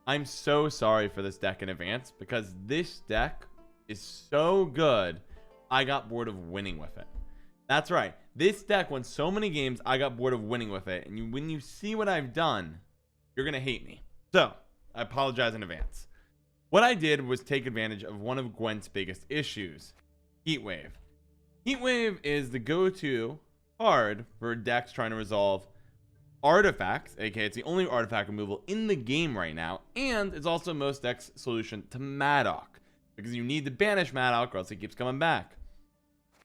I'm so sorry for this deck in advance, because this deck is so good, I got bored of winning with it. That's right. This deck won so many games, I got bored of winning with it. And when you see what I've done, you're going to hate me. So, I apologize in advance. What I did was take advantage of one of Gwent's biggest issues, Heatwave. Heatwave is the go-to card for decks trying to resolve artifacts, aka it's the only artifact removal in the game right now, and it's also most decks' solution to Madoc, because you need to banish Madoc or else he keeps coming back.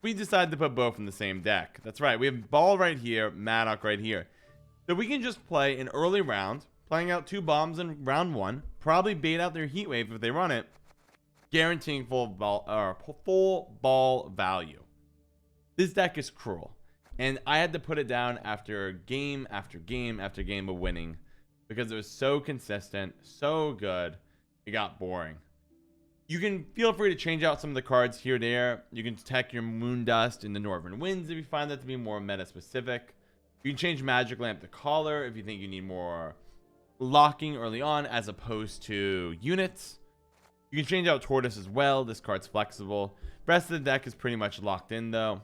We decided to put both in the same deck. That's right, we have Ball right here, Madoc right here. So we can just play an early round, playing out 2 bombs in round 1, probably bait out their Heatwave if they run it, guaranteeing full ball value. This deck is cruel. And I had to put it down after game after game after game of winning, because it was so consistent, so good, it got boring. You can feel free to change out some of the cards here or there. You can tech your Moondust in the Northern Winds if you find that to be more meta specific. You can change Magic Lamp to Collar if you think you need more locking early on as opposed to units. You can change out Tortoise as well. This card's flexible. The rest of the deck is pretty much locked in though.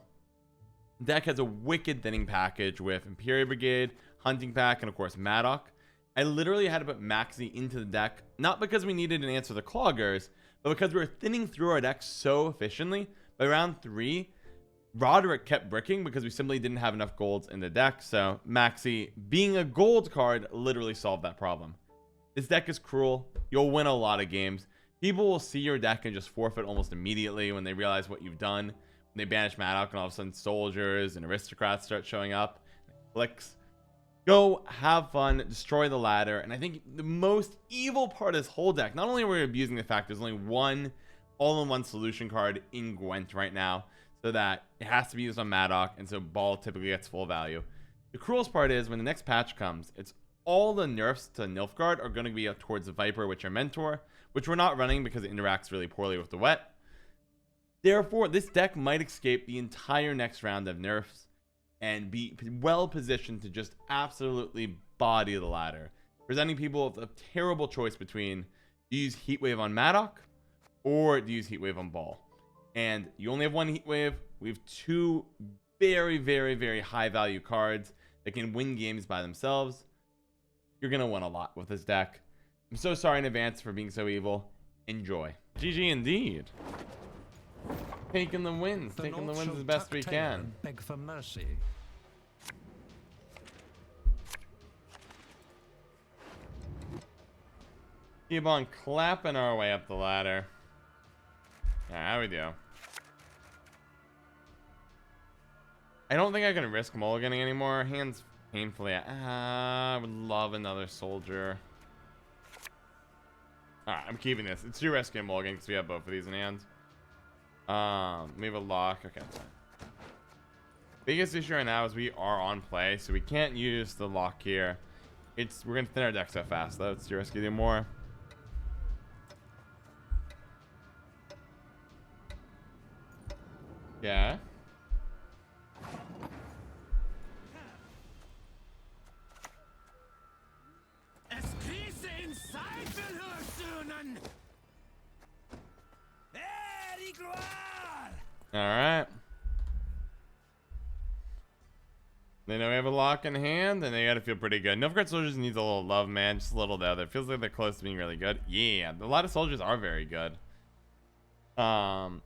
The deck has a wicked thinning package with Imperial Brigade, Hunting Pack, and of course Madoc. I literally had to put Maxi into the deck, not because we needed an answer to Cloggers, but because we were thinning through our deck so efficiently. By round 3, Roderick kept bricking because we simply didn't have enough golds in the deck, so Maxi, being a gold card, literally solved that problem. This deck is cruel. You'll win a lot of games. People will see your deck and just forfeit almost immediately when they realize what you've done. They banish Madoc and all of a sudden soldiers and aristocrats start showing up. Clicks. Go have fun, destroy the ladder. And I think the most evil part of this whole deck, not only are we abusing the fact there's only one all-in-one solution card in Gwent right now, so that it has to be used on Madoc, and so Ball typically gets full value. The cruelest part is when the next patch comes, it's all the nerfs to Nilfgaard are going to be up towards the Viper, which are Mentor, which we're not running because it interacts really poorly with the Wett. Therefore, this deck might escape the entire next round of nerfs and be well positioned to just absolutely body the ladder, presenting people with a terrible choice between do you use Heatwave on Madoc or do you use Heatwave on Ball. And you only have one Heatwave. We have 2 very, very, very high value cards that can win games by themselves. You're going to win a lot with this deck. I'm so sorry in advance for being so evil. Enjoy. GG indeed. Taking the wins, taking the wins as best we can. Beg for mercy. Keep on clapping our way up the ladder. How we do? I don't think I can risk mulliganing anymore. Hands painfully. I would love another soldier. Alright, I'm keeping this. It's too risky mulligan because we have both of these in hand. We have a lock. Okay, that's fine. Biggest issue right now is we are on play, so we can't use the lock here. We're gonna thin our deck so fast though. It's too risky to do more. Yeah. Alright. They know we have a lock in hand, and they gotta feel pretty good. Nilfgaard soldiers needs a little love, man. Just a little though. It feels like they're close to being really good. Yeah, a lot of soldiers are very good. Like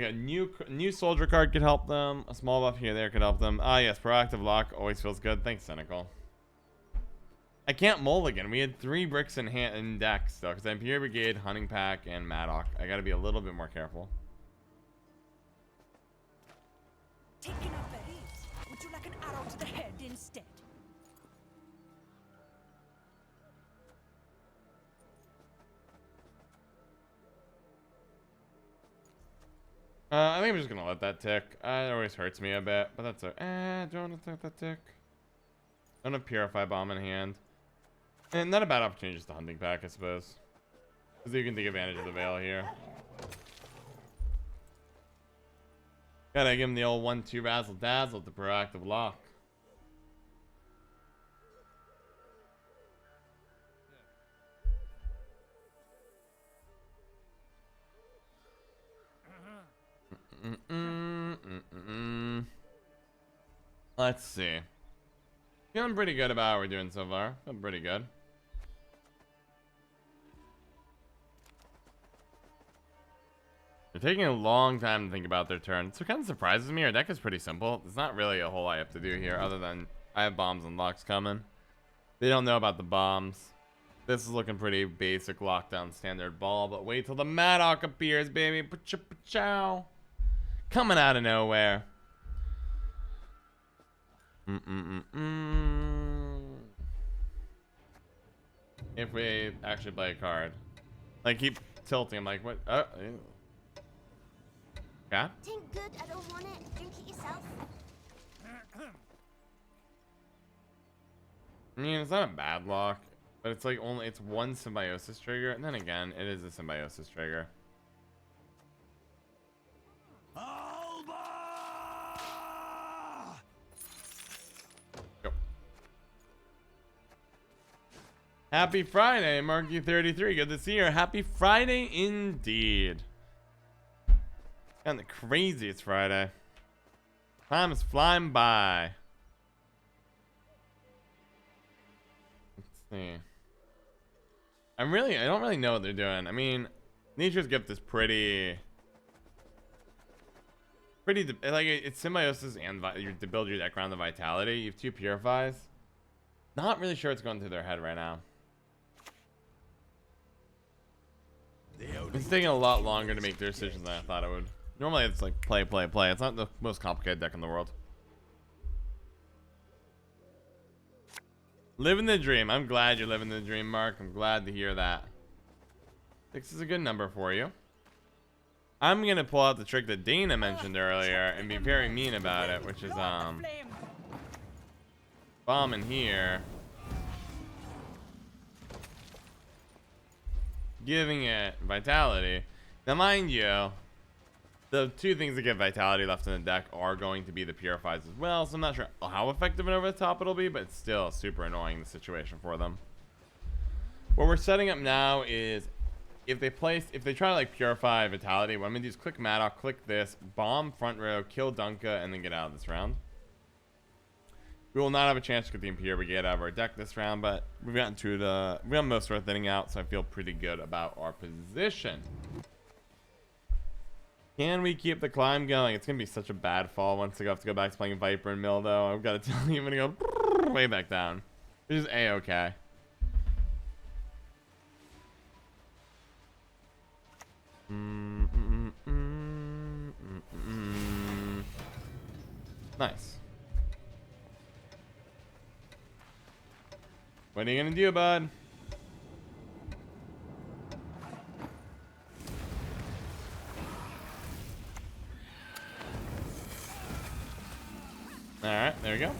a new soldier card could help them. A small buff here there could help them. Ah, yes, proactive lock always feels good. Thanks, Cynical. I can't mulligan. We had 3 bricks in hand in decks though, because I have Imperial Brigade, Hunting Pack, and Madoc. I gotta be a little bit more careful. Taking up berries. Would you like an arrow to the head instead? I think I'm just gonna let that tick. It always hurts me a bit, but that's okay. Don't let that tick. Don't have Purify Bomb in hand. And not a bad opportunity just to Hunting Pack, I suppose. Because you can take advantage of the Veil here. Gotta give him the old 1-2 Razzle Dazzle to proactive lock. Let's see. Feeling pretty good about how we're doing so far. Feeling pretty good. They're taking a long time to think about their turn. So it kind of surprises me. Our deck is pretty simple. There's not really a whole lot I have to do here other than I have bombs and locks coming. They don't know about the bombs. This is looking pretty basic lockdown standard ball, but wait till the Madoc appears, baby. Chow. Coming out of nowhere. If we actually play a card. Like, keep tilting. I'm like, what? Oh, ew. Yeah? Tain't good, I don't want it. Drink it yourself. I mean, it's not a bad lock, but it's like it's one symbiosis trigger, and then again, it is a symbiosis trigger. Go. Happy Friday, Marky33. Good to see you. Happy Friday indeed. And the craziest Friday. Time is flying by. Let's see. I don't really know what they're doing. I mean, Nature's Gift is pretty like it's symbiosis and to build your deck around the vitality. You have 2 purifies. Not really sure what's going through their head right now. It's taking a lot longer to make their decisions than I thought it would. Normally it's like play. It's not the most complicated deck in the world. Living the dream. I'm glad you're living the dream, Mark. I'm glad to hear that. 6 is a good number for you. I'm gonna pull out the trick that Dana mentioned earlier and be very mean about it, which is bomb in here, giving it vitality. Now, mind you, the 2 things that get vitality left in the deck are going to be the purifies as well, so I'm not sure how effective and over the top it'll be, but it's still super annoying, the situation for them. What we're setting up now is if they try to like purify vitality, what I'm gonna do is click Madoc, click this, bomb front row, kill Dunka, and then get out of this round. We will not have a chance to get the Impure we get out of our deck this round, but we've gotten we got most of our thinning out, so I feel pretty good about our position. Can we keep the climb going? It's gonna be such a bad fall once I have to go back to playing Viper and Mill, though. I've got to tell you, I'm gonna go way back down. Which is A-okay. Nice. What are you gonna do, bud? Alright, there we go.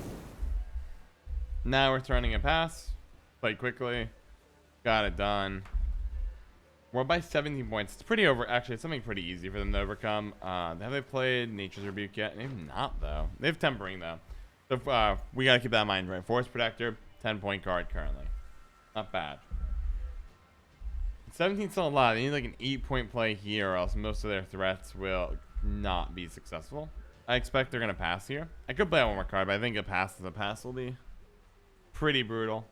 Now we're throwing a pass. Played quickly. Got it done. We're by 17 points. It's pretty actually, it's something pretty easy for them to overcome. Have they played Nature's Rebuke yet? They've not, though. They have Tempering, though. So we gotta keep that in mind, right? Force Protector, 10-point card currently. Not bad. 17's still a lot. They need like an 8-point play here, or else most of their threats will not be successful. I expect they're gonna pass here. I could play one more card, but I think a pass will be pretty brutal.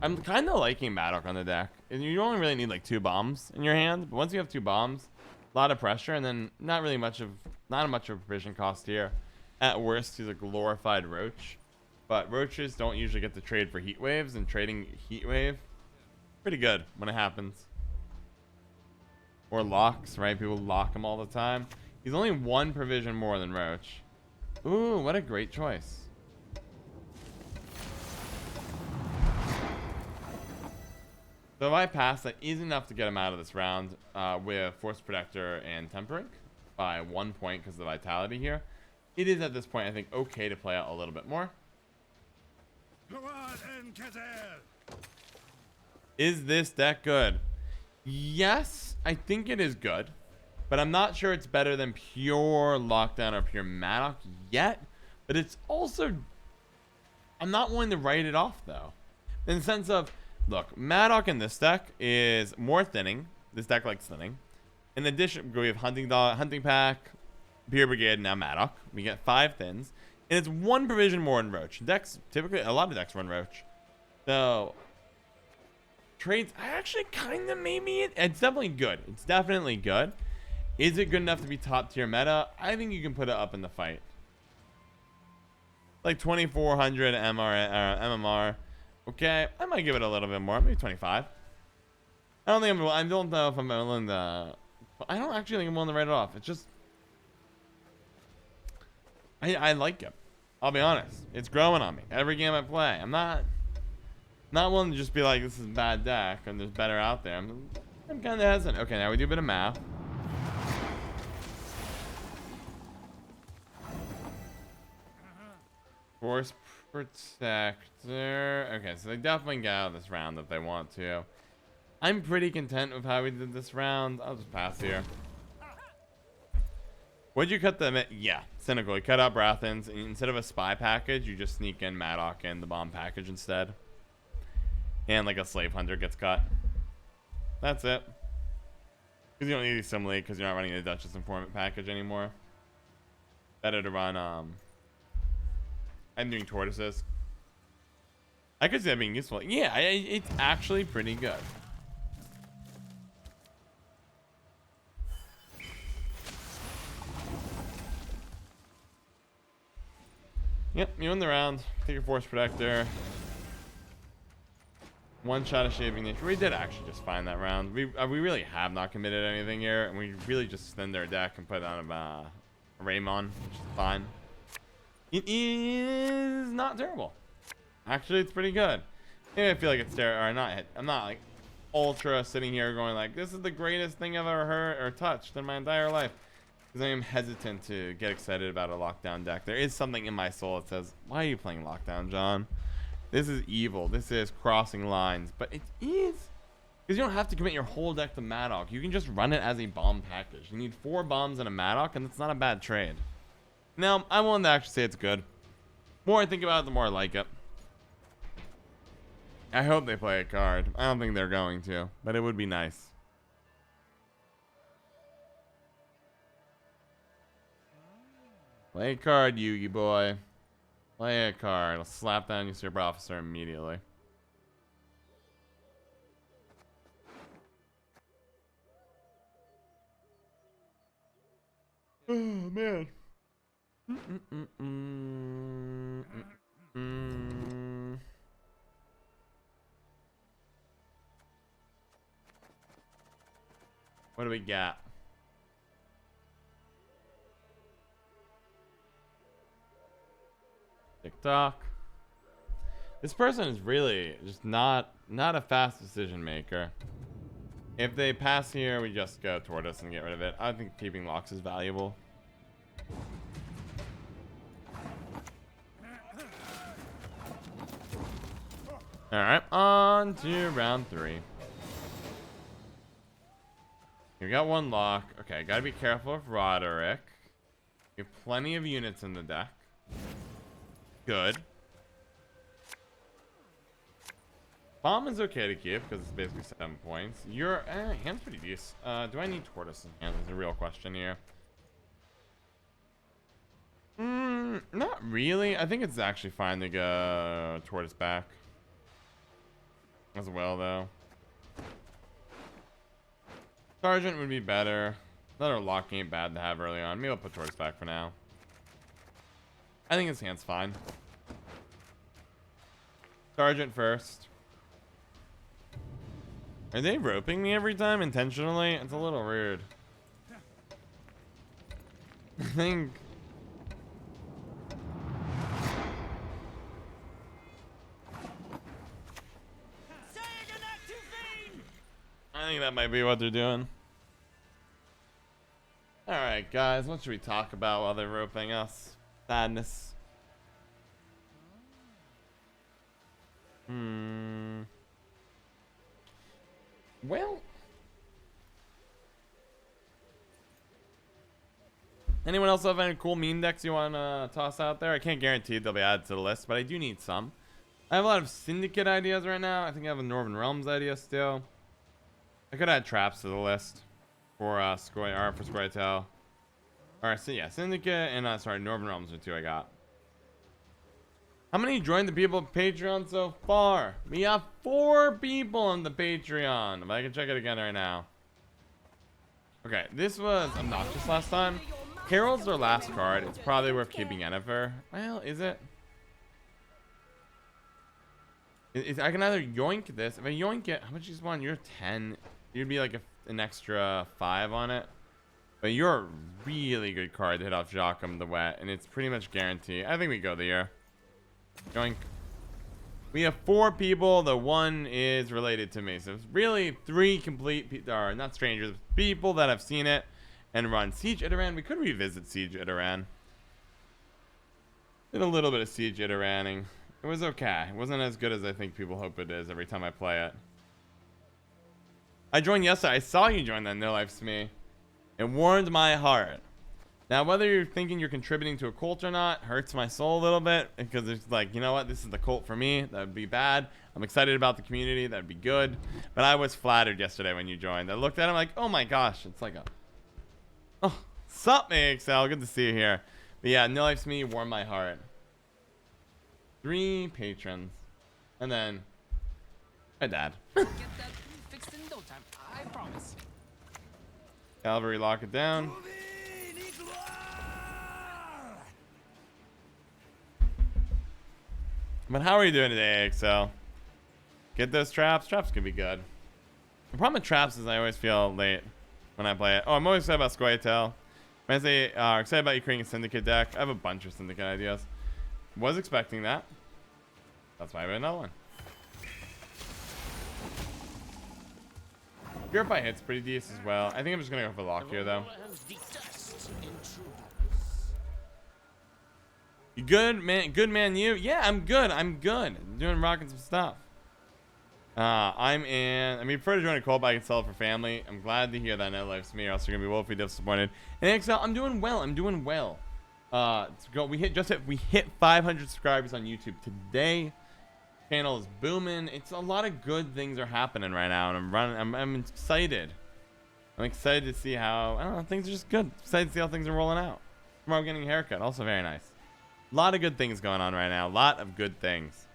I'm kind of liking Madoc on the deck. And you only really need like 2 bombs in your hand, but once you have 2 bombs, a lot of pressure, and then not much of a provision cost here. At worst, he's a glorified roach, but roaches don't usually get to trade for heat waves, and trading heat wave pretty good when it happens. Or locks, right? People lock him all the time. He's only 1 provision more than roach. Ooh, what a great choice. So if I pass, that is enough to get him out of this round with Force Protector and Tempering by 1 point because of the vitality here. It is at this point, I think, okay to play out a little bit more. Is this deck good? Yes, I think it is good, but I'm not sure it's better than pure Lockdown or pure Madoc yet. But it's also, I'm not willing to write it off, though. In the sense of, look, Madoc in this deck is more thinning. This deck likes thinning. In addition, we have Hunting Pack, Beer Brigade, now Madoc. We get 5 thins. And it's 1 provision more than Roach. Decks, typically, a lot of decks run Roach. So, trades, I actually kind of maybe, it's definitely good. It's definitely good. Is it good enough to be top tier meta? I think you can put it up in the fight. Like 2400 MMR. Okay, I might give it a little bit more, maybe 25. I don't know if I'm willing to, I don't actually think I'm willing to write it off. It's just, I like it. I'll be honest. It's growing on me. Every game I play. I'm not willing to just be like, this is a bad deck and there's better out there. I'm kind of hesitant. Okay, now we do a bit of math. Force Protector. Okay, so they definitely get out of this round if they want to. I'm pretty content with how we did this round. I'll just pass here. Would you cut them? Yeah, cynical. You cut out Brathens. Instead of a spy package, you just sneak in Madoc and the bomb package instead. And like a slave hunter gets cut. That's it. Because you don't need assimilate because you're not running the Duchess Informant package anymore. Better to run, I'm doing tortoises. I could see that being useful. Yeah, it's actually pretty good. Yep, you win the round. Take your Force Protector. 1 shot of Shaping Nature. We did actually just find that round. We really have not committed anything here, and we really just thinned our deck and put on a Raymon, which is fine. It is not terrible. Actually, it's pretty good. Maybe I feel like it's terrible, or not. I'm not like ultra sitting here going like, this is the greatest thing I've ever heard or touched in my entire life. Because I am hesitant to get excited about a lockdown deck. There is something in my soul that says, why are you playing lockdown, John? This is evil. This is crossing lines. But it is. Because you don't have to commit your whole deck to Madoc. You can just run it as a bomb package. You need 4 bombs and a Madoc, and it's not a bad trade. Now, I'm willing to actually say it's good. The more I think about it, the more I like it. I hope they play a card. I don't think they're going to, but it would be nice. Play a card, Yugi boy. Play a card. I'll slap down Usurper Officer immediately. Oh, man. What do we got? TikTok. This person is really just not a fast decision maker. If they pass here, we just go Tortoise and get rid of it. I think keeping locks is valuable. Alright, on to round 3. We got 1 lock. Okay, gotta be careful of Roderick. We have plenty of units in the deck. Good. Bomb is okay to keep because it's basically 7 points. Your hand's pretty decent. Do I need Tortoise in hand? Is the real question here. Not really. I think it's actually fine to go Tortoise back as well, though. Sergeant would be better. Another lock ain't bad to have early on. Maybe I'll put Tortoise back for now. I think his hand's fine. Sergeant first. Are they roping me every time intentionally? It's a little rude. I think... I think that might be what they're doing. Alright, guys. What should we talk about while they're roping us? Sadness. Well, anyone else have any cool meme decks you want to toss out there? I can't guarantee they'll be added to the list, but I do need some. I have a lot of Syndicate ideas right now. I think I have a Northern Realms idea still. I could add traps to the list for Scoia'tael. Alright, so yeah, Syndicate and sorry, Northern Realms are 2 I got. How many joined the people of Patreon so far? We have 4 people on the Patreon. If I can check it again right now. Okay, this was obnoxious last time. Herald's their last card. It's probably worth keeping Yennefer. Well, is it? I can either yoink this. If I yoink it, how much you want? You're 10. You'd be like an extra 5 on it. But you're a really good card to hit off Joachim the Wett, and it's pretty much guaranteed. I think we go there. Yoink. We have 4 people. The 1 is related to me. So it's really 3 complete, or not strangers, people that have seen it and run Siege Iteran. We could revisit Siege Iteran. Did a little bit of Siege Iteraning. It was okay. It wasn't as good as I think people hope it is every time I play it. I joined yesterday. I saw you join that No Life's Me. It warmed my heart. Now, whether you're thinking you're contributing to a cult or not, hurts my soul a little bit. Because it's like, you know what? This is the cult for me. That would be bad. I'm excited about the community. That would be good. But I was flattered yesterday when you joined. I looked at him like, oh my gosh. It's like a... Oh, sup, AXL? Good to see you here. But yeah, No Life's Me warmed my heart. 3 patrons. And then... my dad. Get that fixed in no time, I promise. Cavalry, lock it down. But how are you doing today, AXL? Get those traps? Traps could be good. The problem with traps is I always feel late when I play it. Oh, I'm always excited about Squirtle. When I say excited about you creating a Syndicate deck, I have a bunch of Syndicate ideas. Was expecting that. That's why I have another one. Purify hits pretty decent as well. I think I'm just gonna go for lock here though. You good, man? Good, man. You? Yeah, I'm good. I'm good. I'm doing rocking some stuff. I prefer to join a call, but I can sell it for family. I'm glad to hear that. No Life's Me. Or else you're gonna be woefully disappointed. And XL, I'm doing well. I'm doing well. Let's go. We hit 500 subscribers on YouTube today. Channel is booming. It's a lot of good things are happening right now, and I'm excited. I'm excited to see how, I don't know, things are just good. Excited to see how things are rolling out. Tomorrow I'm getting a haircut, also very nice. A lot of good things going on right now. A lot of good things.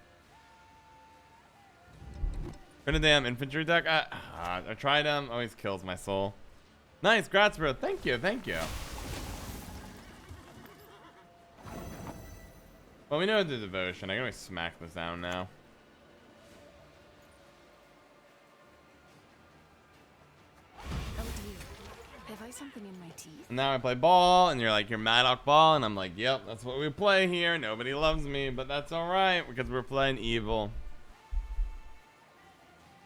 For the damn infantry deck, I tried them. Always kills my soul. Nice, grats, bro. Thank you, thank you. Well, we know the devotion. I can always smack this down now. Oh dear. Have I something in my teeth? And now I play ball, and you're like, you're Madoc Ball, and I'm like, yep, that's what we play here. Nobody loves me, but that's alright, because we're playing evil.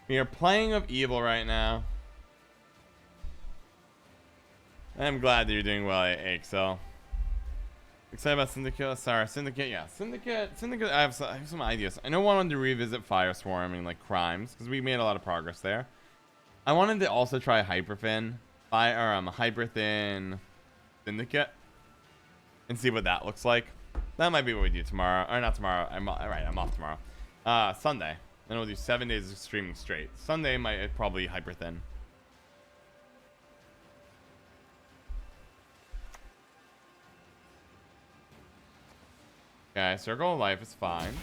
We are playing with evil right now. I'm glad that you're doing well, AXL. Excited about Syndicate? Sorry, Syndicate, yeah. Syndicate, I have some ideas. I know I wanted to revisit Fireswarm and like Crimes, because we made a lot of progress there. I wanted to also try Hyperthin, Hyperthin Syndicate, and see what that looks like. That might be what we do tomorrow, or not tomorrow. I'm off tomorrow. Sunday. Then we'll do 7 days of streaming straight. Sunday might probably Hyperthin. Okay, Circle of Life is fine.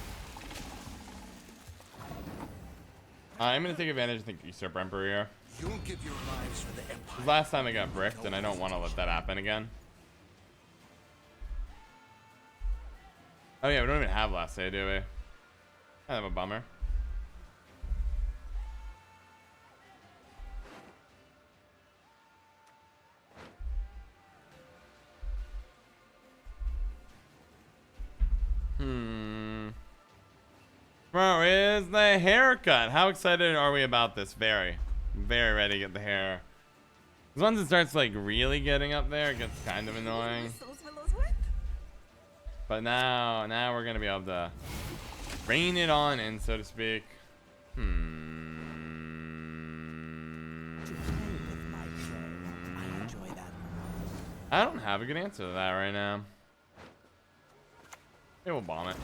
I'm gonna take advantage of the Usurper Emperor here. You'll give your lives for the Empire. Last time I got bricked, and I don't want to let that happen again. Oh yeah, we don't even have last day, do we? Kind of a bummer. Where is the haircut? How excited are we about this? Very, very ready to get the hair. Because once it starts like really getting up there, it gets kind of annoying. But now we're gonna be able to rein it on in, so to speak. I don't have a good answer to that right now. Maybe we'll bomb it.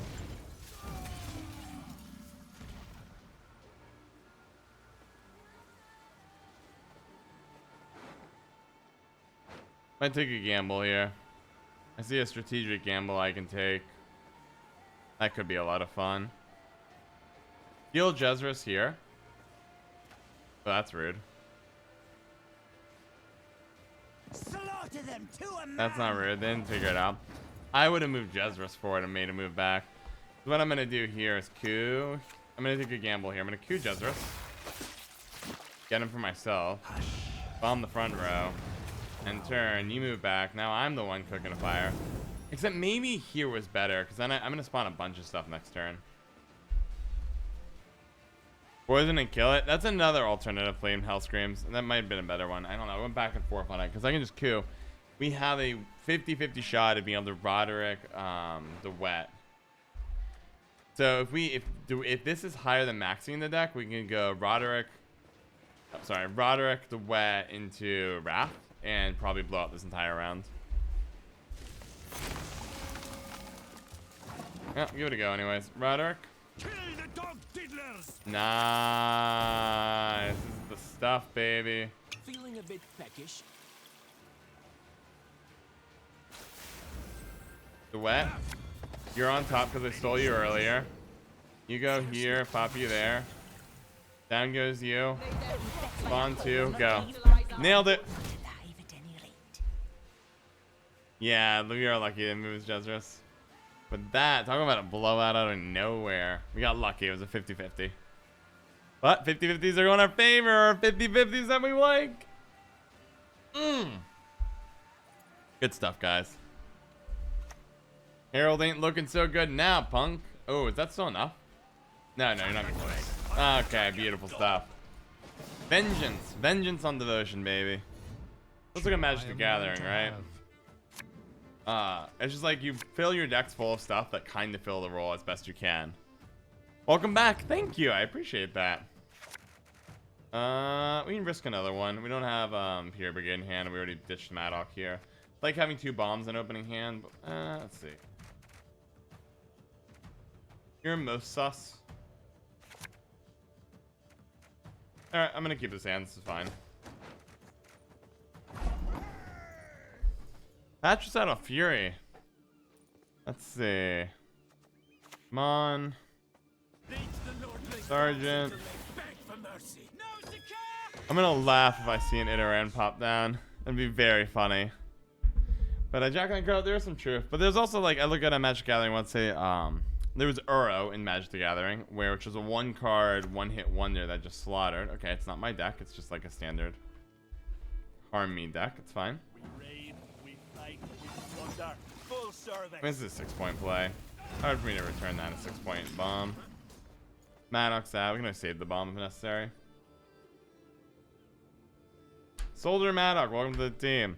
Might take a gamble here. I see a strategic gamble I can take. That could be a lot of fun. Heal Jezrus here. Oh, that's rude. Slaughter them to a man. That's not rude. They didn't figure it out. I would have moved Jezrus forward and made him move back. What I'm going to do here is Q. I'm going to take a gamble here. I'm going to Q Jezrus. Get him for myself. Bomb the front row. And turn. You move back. Now I'm the one cooking a fire. Except maybe here was better. Because then I'm going to spawn a bunch of stuff next turn. Poison and kill it. That's another alternative Flame Hell Screams. That might have been a better one. I don't know. I went back and forth on it. Because I can just Q. We have a 50-50 shot of being able to Roderick the Wett. So if this is higher than maxing the deck, we can go Roderick the Wett into Wrath and probably blow up this entire round. Yeah, give it a go anyways. Roderick. Kill the dog diddlers. Nice. This is the stuff, baby. Feeling a bit peckish. The Wett. You're on top because I stole you earlier. You go here, pop you there. Down goes you. Spawn 2, go. Nailed it. Yeah, we are lucky it moves Jezrus. But that, talking about a blowout out of nowhere. We got lucky, it was a 50-50. But 50-50s are going our favor. 50-50s that we like. Good stuff, guys. Herald ain't looking so good now, punk. Oh, is that still enough? No, you're not gonna play. Okay, beautiful stuff. Vengeance. Vengeance on devotion, baby. Let's look at Magic the Gathering, right? It's just like you fill your decks full of stuff that kind of fill the role as best you can. Welcome back. Thank you. I appreciate that. We can risk another one. We don't have Pierre Brigade in hand. We already ditched Madoc here. Like having 2 bombs in opening hand. But, let's see. You're most sus. Alright, I'm gonna keep this hand. This is fine. Patricidal Fury. Let's see. Come on. Sergeant. I'm gonna laugh if I see an Iteran pop down. That'd be very funny. But Jack and Crow, there's some truth. But there's also like I look at a Magic Gathering, let's say there was Uro in Magic the Gathering, which was a 1-card, 1-hit wonder that just slaughtered. Okay, it's not my deck, it's just like a standard harm me deck. It's fine. We raid, we fight, we wonder. Full service. This is a 6-point play. Hard for me to return that a 6-point bomb. Madoc's out. We're gonna save the bomb if necessary. Soldier Madoc, welcome to the team.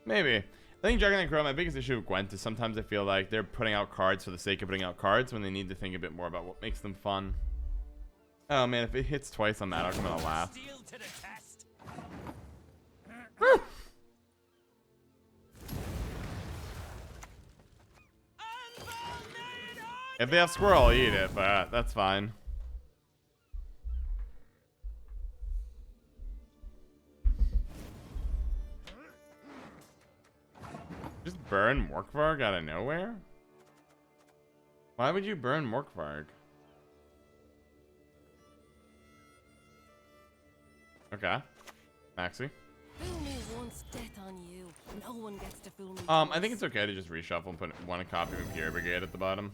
Maybe. I think Dragon and Crow, my biggest issue with Gwent is sometimes I feel like they're putting out cards for the sake of putting out cards when they need to think a bit more about what makes them fun. Oh man, if it hits twice on Madoc, I'm gonna laugh. If they have Squirrel, I'll eat it, but that's fine. Just burn Morkvarg out of nowhere? Why would you burn Morkvarg? Okay. Maxi. Fool me once, death on you. No one gets to fool me. I think it's okay to just reshuffle and put one copy of Imperial Brigade at the bottom.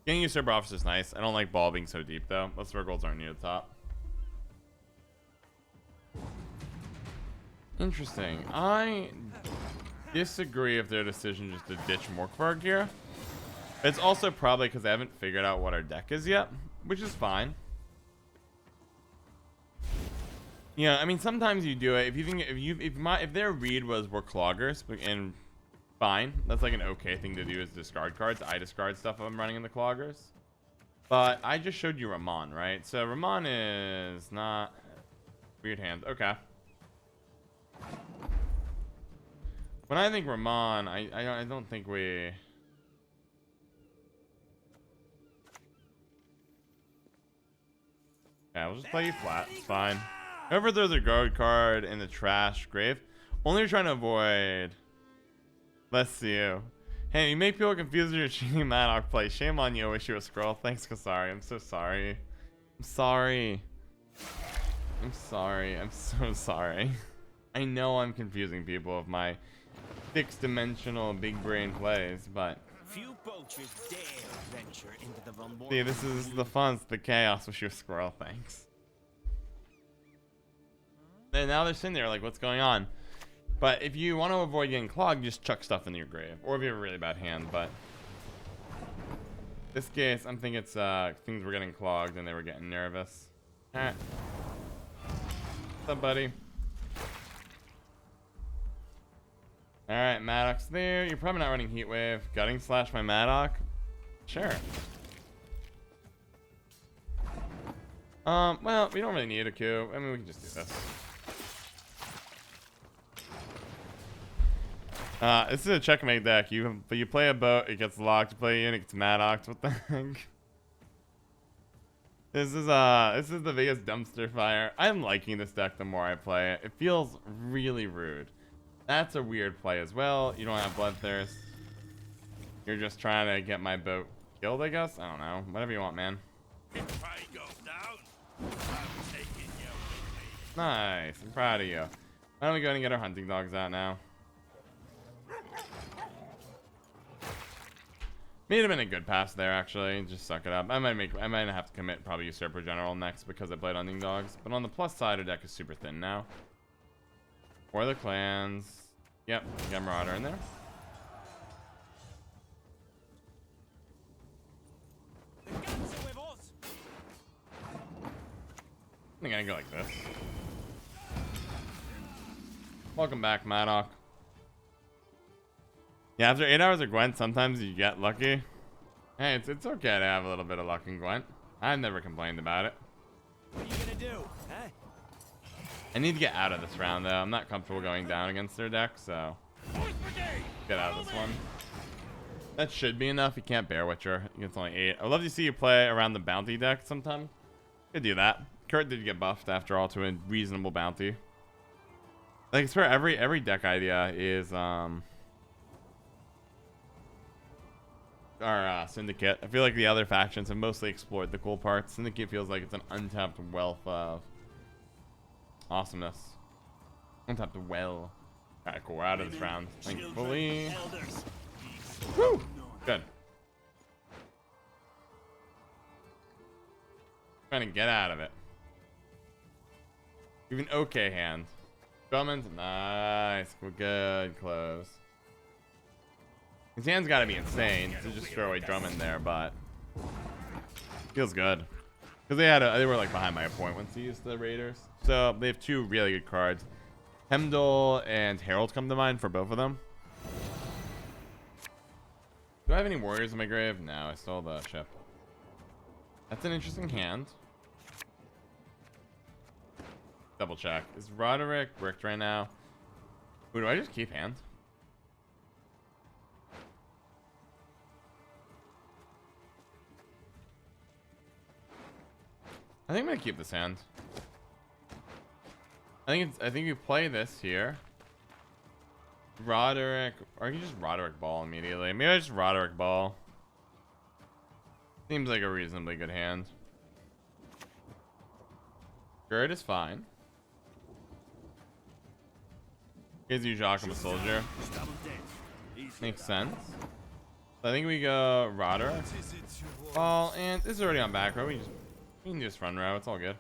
Getting Usurper Officer is nice. I don't like Ball being so deep though. Most circles aren't near the top. Interesting. I disagree with their decision just to ditch Morkvarg here. It's also probably because they haven't figured out what our deck is yet, which is fine. Yeah, I mean sometimes you do it if you think if their read was we're cloggers and fine, that's like an okay thing to do is discard cards. I discard stuff if I'm running in the cloggers. But I just showed you Ramon, right? So Ramon is not weird hand. Okay. When I think Ramon, I don't think we. Yeah, we'll just play you flat. It's fine. Whoever throws a guard card in the trash grave, only trying to avoid Bless you. Hey, you make people confused with your cheating Madoc play. Shame on you. I wish you were a scroll. Thanks, Kasari. I'm so sorry. I'm sorry. I'm sorry. I'm so sorry. I know I'm confusing people with my six-dimensional big brain plays, but Few poachers dare venture into the vulnerable. see, this is the fun. It's the chaos with your squirrel. Thanks. And now they're sitting there like, what's going on? But if you want to avoid getting clogged, just chuck stuff in your grave. Or if you have a really bad hand, but this case, I'm thinking it's things were getting clogged and they were getting nervous. Alright. What's up, buddy? Alright, Madoc's there. You're probably not running Heatwave. Gutting slash my Madoc? Sure. Well, we don't really need a coup. I mean, we can just do this. This is a checkmate deck. But you play a boat, it gets locked. You play a unit, it gets Madoc. What the heck? This is the biggest dumpster fire. I'm liking this deck the more I play it. It feels really rude. That's a weird play as well. You don't have Bloodthirst. You're just trying to get my boat killed, I guess. I don't know. Whatever you want, man. If I go down, I'm taking you with me. Nice. I'm proud of you. Why don't we go ahead and get our hunting dogs out now? May have been a good pass there, actually. Just suck it up. I might have to commit probably Usurper General next because I played hunting dogs. But on the plus side, our deck is super thin now. For the clans. Yep, got Marauder in there. The guns are with us. I think I can go like this. Welcome back, Madoc. Yeah, after 8 hours of Gwent, sometimes you get lucky. Hey, it's okay to have a little bit of luck in Gwent. I've never complained about it. What are you gonna do, huh? I need to get out of this round, though. I'm not comfortable going down against their deck, so get out of this one. That should be enough. You can't Bear Witcher. It's only 8. I'd love to see you play around the bounty deck sometime. Could do that. Kurt did get buffed after all to a reasonable bounty. Like, I swear every deck idea is our Syndicate. I feel like the other factions have mostly explored the cool parts. Syndicate feels like it's an untapped wealth of awesomeness. Untapped well. Alright, cool. We're out of this round. Thankfully. Elders. Woo! Good. Trying to get out of it. Even okay hand. Drummond. Nice. We're good. Close. His hand's got to be insane to just throw away Drummond there, but feels good because they were like behind my point once he used the Raiders, so they have two really good cards. Hemdall and Herald come to mind for both of them. Do I have any warriors in my grave? No, I stole the ship. That's an interesting hand. Double check. Is Roderick bricked right now? Ooh, do I just keep hand? I think I'm gonna keep this hand. I think you play this here. Roderick, or you just Roderick Ball immediately. Maybe I just Roderick Ball. Seems like a reasonably good hand. Gerd is fine. Gives you Joachim a soldier. Makes sense. So I think we go Roderick. Ball, and this is already on back row. We can just run row. It's all good.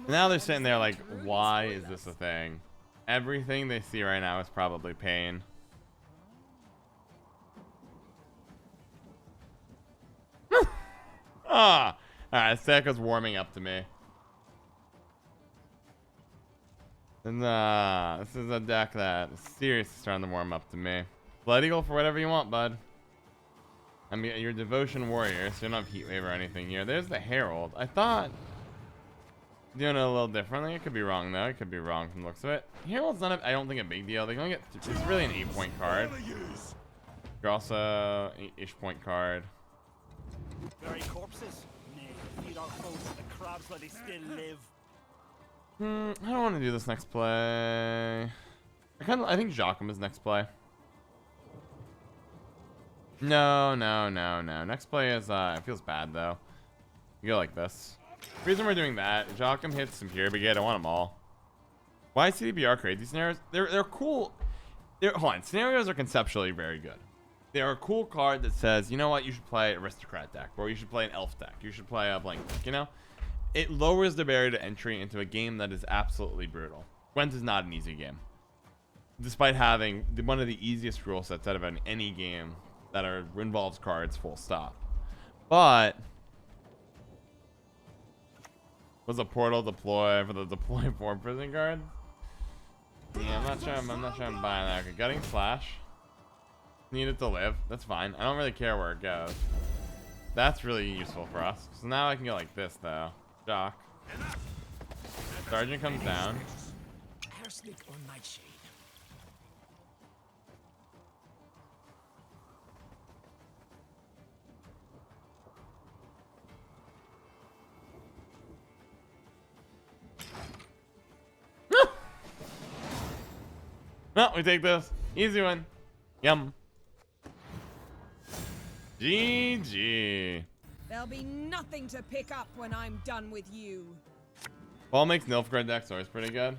Now they're sitting there like, why is this a thing? Everything they see right now is probably pain. Ah! Alright, Seka's warming up to me. And this is a deck that is seriously starting to warm up to me. Blood Eagle for whatever you want, bud. I mean, you're Devotion Warrior, so you don't have Heatwave or anything here. There's the Herald. I thought doing it a little differently. I could be wrong, though. I could be wrong from the looks of it. Herald's not, I don't think, a big deal. They can only get, it's really an 8-point card. You're also an 8-ish-point card. Very corpses. Nay, feed our foes to the crabs while they still live. I don't want to do this next play. I think Joachim is next play. No, no, no, no. Next play is, it feels bad, though. You go like this. The reason we're doing that, Joachim hits some Pure Brigade. I want them all. Why CDBR crazy scenarios? They're cool. Hold on. Scenarios are conceptually very good. They're a cool card that says, you know what, you should play Aristocrat deck, or you should play an Elf deck. You should play a blank deck, you know? It lowers the barrier to entry into a game that is absolutely brutal. Gwent is not an easy game. Despite having one of the easiest rule sets out of any game that involves cards, full stop. But was a portal deploy for the deploy 4 prison guard? Yeah, I'm not sure I'm buying that. Okay, gutting slash. Need it to live. That's fine. I don't really care where it goes. That's really useful for us. So now I can go like this though. Jock. Sergeant comes down. Arsenic or nightshade? No, we take this. Easy one. Yum. GG. There'll be nothing to pick up when I'm done with you. Ball makes Nilfgaard deck, so it's pretty good.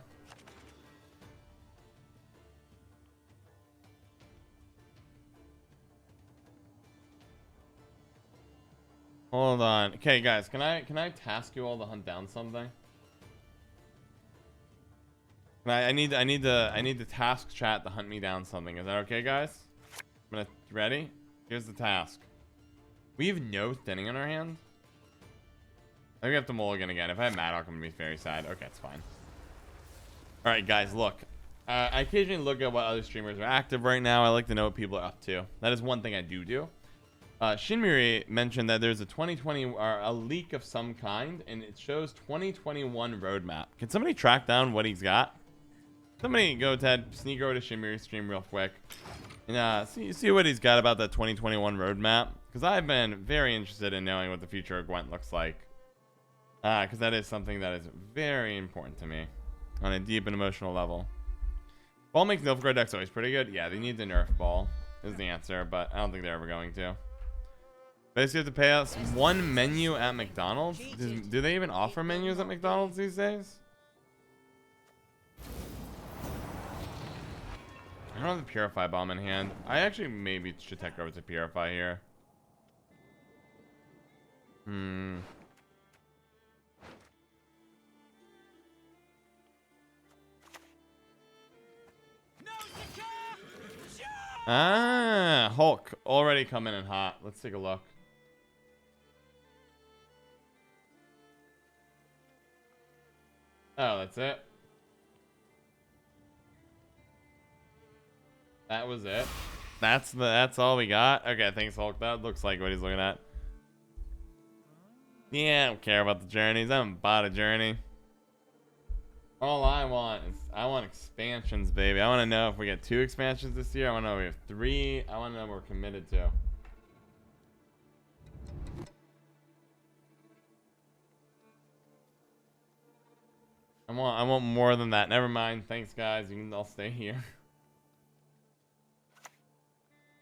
Hold on. Okay, guys, can I task you all to hunt down something? I need to task chat to hunt me down something. Is that okay, guys? Ready? Here's the task. We have no thinning in our hand. I think we have to mulligan again. If I have Madoc, I'm gonna be very sad. Okay, it's fine. All right, guys, look. I occasionally look at what other streamers are active right now. I like to know what people are up to. That is one thing I do. Shinmiri mentioned that there's a 2020 or a leak of some kind, and it shows 2021 roadmap. Can somebody track down what he's got? Somebody go, Ted, sneak over to Shinmiri's stream real quick. And see what he's got about that 2021 roadmap. Because I've been very interested in knowing what the future of Gwent looks like. Because that is something that is very important to me. On a deep and emotional level. Ball makes Nilfgaard decks always pretty good. Yeah, they need to nerf Ball. Is the answer. But I don't think they're ever going to. Basically have to pay us one menu at McDonald's. Do they even offer menus at McDonald's these days? I don't have the Purify Bomb in hand. I actually maybe should tech over to Purify here. Ah, Hulk already coming in hot. Let's take a look. Oh, that's it. That was it. That's all we got. Okay, thanks, Hulk. That looks like what he's looking at. Yeah, I don't care about the journeys. I haven't bought a journey. All I want is expansions, baby. I want to know if we get 2 expansions this year. I want to know if we have 3. I want to know what we're committed to. I want more than that. Never mind. Thanks, guys. I'll stay here.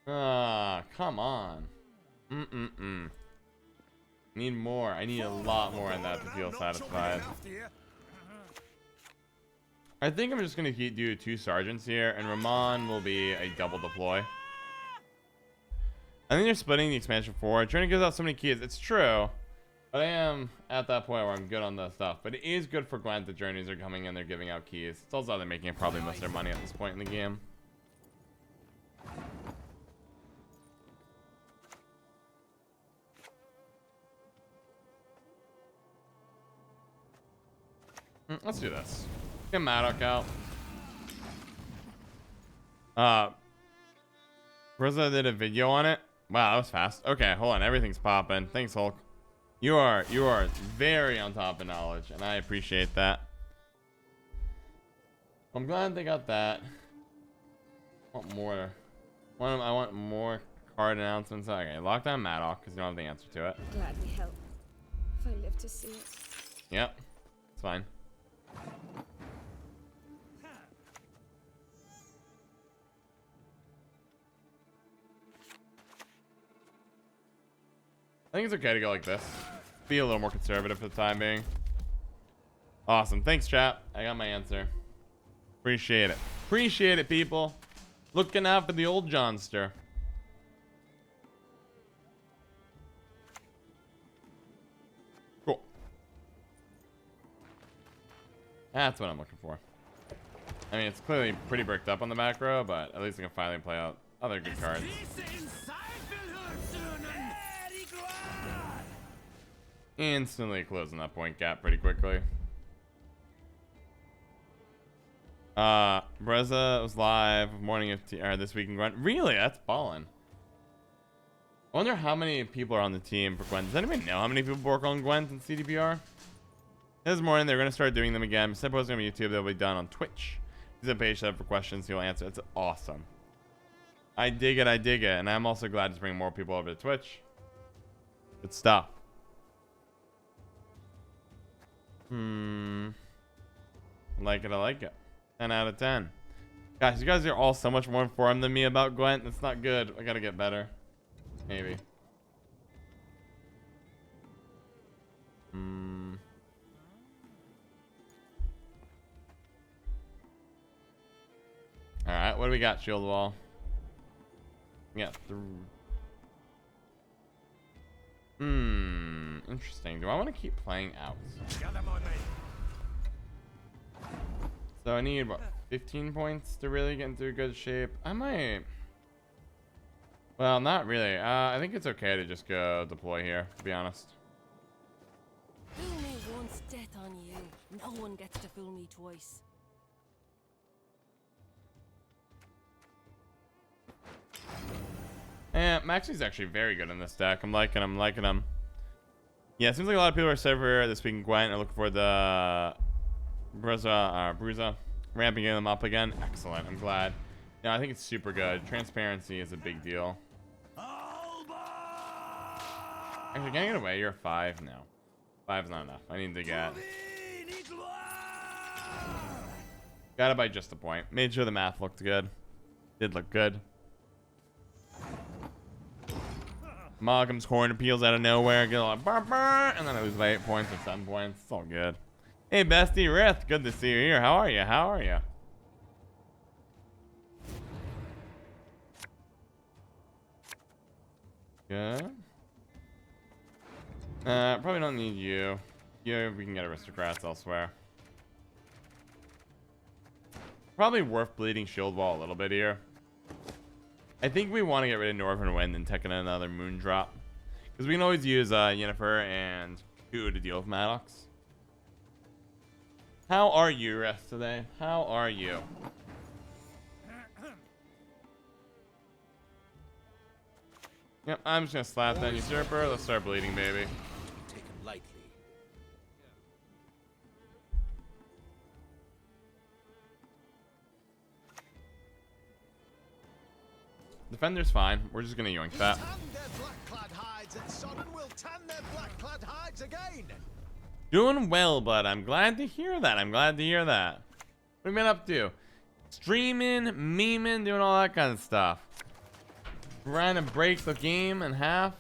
Ah, come on. Need more. I need a lot more in that to feel satisfied. I think I'm just gonna do 2 sergeants here, and Ramon will be a double deploy. I think they're splitting the expansion forward. Trying to give out so many keys. It's true, but I am at that point where I'm good on the stuff. But it is good for Gwent. The journeys are coming in. They're giving out keys. It's also how they're making probably most of their money at this point in the game. Let's do this. Get Madoc out. Rosa did a video on it. Wow, that was fast. Okay, hold on. Everything's popping. Thanks, Hulk. You are very on top of knowledge, and I appreciate that. I'm glad they got that. I want more. I want more card announcements. Okay, lock down Madoc because you don't have the answer to it. Gladly help. If I live to see it. Yep, it's fine. think it's okay to go like this. Be a little more conservative for the time being. Awesome. Thanks, chat. I got my answer. Appreciate it. Appreciate it, people. Looking out for the old Johnster. Cool. That's what I'm looking for. I mean, it's clearly pretty bricked up on the back row, but at least I can finally play out other good cards. Instantly closing that point gap pretty quickly. Breza was live morning of this week in Gwent. Really? That's ballin'. I wonder how many people are on the team for Gwent. Does anybody know how many people work on Gwent and CDPR? This morning they're gonna start doing them again. Instead of posting them on YouTube, they'll be done on Twitch. There's a page set up for questions. He'll answer. It's awesome. I dig it. I dig it. And I'm also glad to bring more people over to Twitch. Good stuff. I like it. I like it. 10 out of 10. Guys, you guys are all so much more informed than me about Gwent. That's not good. I gotta get better. Maybe. Alright, what do we got, Shieldwall? We got interesting. Do I want to keep playing out? So I need, what, 15 points to really get into good shape? I might... Well, not really. I think it's okay to just go deploy here, to be honest. Fool me once, death on you. No one gets to fool me twice. Yeah, Maxi's actually very good in this deck. I'm liking him, liking him. Yeah, it seems like a lot of people are server this week in Gwent are looking for the Bruiser ramping them up again. Excellent. I'm glad. Yeah, I think it's super good. Transparency is a big deal. Actually, can I get away? You're a 5 now. 5 is not enough. I need to get. Got it by just a point. Made sure the math looked good. Did look good. Malcolm's horn appeals out of nowhere. Get a like, burr, burr, and then I lose by 8 points or 7 points. It's all good. Hey, Bestie Rith. Good to see you here. How are you? How are you? Good. Probably don't need you. Yeah, we can get aristocrats elsewhere. Probably worth bleeding Shieldwall a little bit here. I think we want to get rid of Northern Wind and taking another Moon Drop. Because we can always use Unitless and Q to deal with Madocs. How are you, Rest, today? How are you? Yep, I'm just going to slap that Usurper. Let's start bleeding, baby. Take him lightly. Defender's fine. We're just gonna yoink that. Doing well, bud. I'm glad to hear that. I'm glad to hear that. What have you been up to? Streaming, memeing, doing all that kind of stuff. Trying to break the game in half.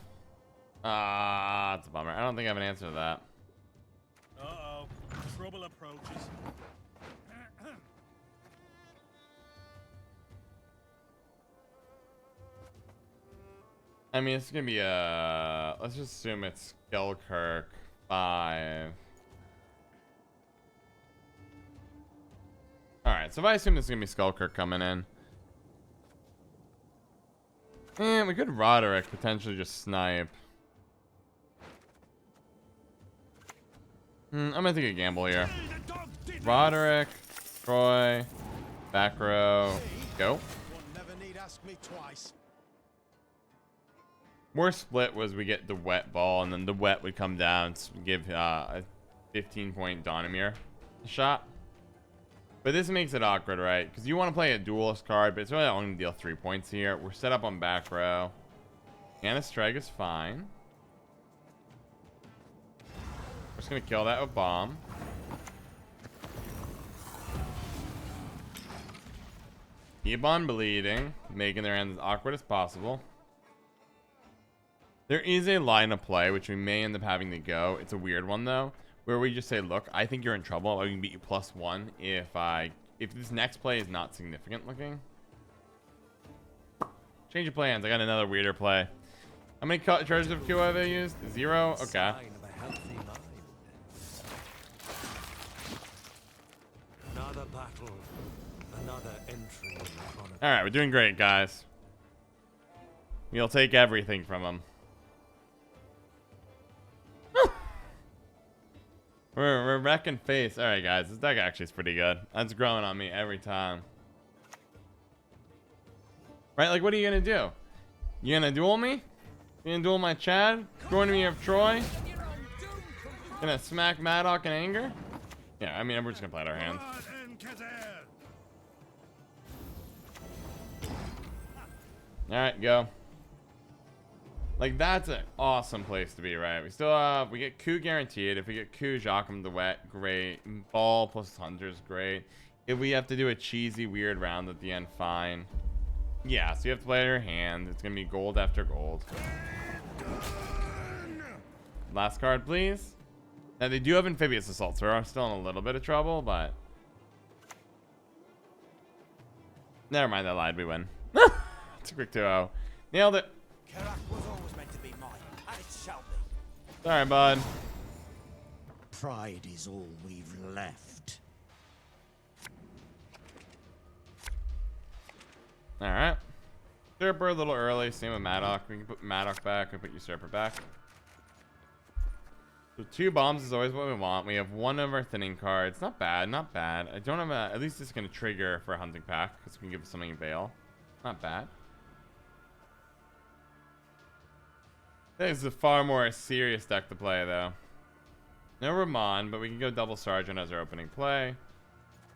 It's a bummer. I don't think I have an answer to that. Uh-oh. Trouble approaches. I mean, it's gonna be a. Let's just assume it's Skullkirk 5. Alright, so if I assume this is gonna be Skullkirk coming in. And we could Roderick potentially just snipe. I'm gonna take a gamble here. Roderick, Troy, back row, go. Worst split was we get the Wett ball, and then the Wett would come down to give a 15-point Donimir a shot. But this makes it awkward, right? Because you want to play a duelist card, but it's really only going to deal 3 points here. We're set up on back row. Anna Strike is fine. We're just going to kill that with bomb. Keep on bleeding, making their ends as awkward as possible. There is a line of play which we may end up having to go. It's a weird one though, where we just say, look, I think you're in trouble. I can beat you +1 if this next play is not significant looking. Change of plans. I got another weirder play. How many charges of Q have I used? 0? Okay. Sign of a healthy mind. Another battle, another entry in the chronicle. All right, we're doing great, guys. We'll take everything from them. we're wrecking face. All right, guys, this deck actually is pretty good. That's growing on me every time. Right? Like, what are you gonna do? You gonna duel me? You gonna duel my Chad? Join me of Troy? Gonna smack Madoc in anger? Yeah, I mean, we're just gonna play out our hands. Alright, go. Like, that's an awesome place to be, right? We still have, we get coup guaranteed. If we get coup, Joachim the Wett, great. Ball plus Hunter's great. If we have to do a cheesy, weird round at the end, fine. Yeah, so you have to play your hand. It's gonna be gold after gold. Last card, please. Now, they do have Amphibious Assault, so we're still in a little bit of trouble, but... Never mind, I lied. We win. It's a quick 2-0. Nailed it. Karak was always meant to be mine, and it shall be. Sorry, bud. Pride is all we've left. Alright. Usurper a little early. Same with Madoc. We can put Madoc back. We put Usurper back. So 2 bombs is always what we want. We have 1 of our thinning cards. Not bad, not bad. I don't have a... At least it's going to trigger for a hunting pack, because we can give us something in bail. Not bad. This is a far more serious deck to play, though. No Ramon, but we can go double Sergeant as our opening play.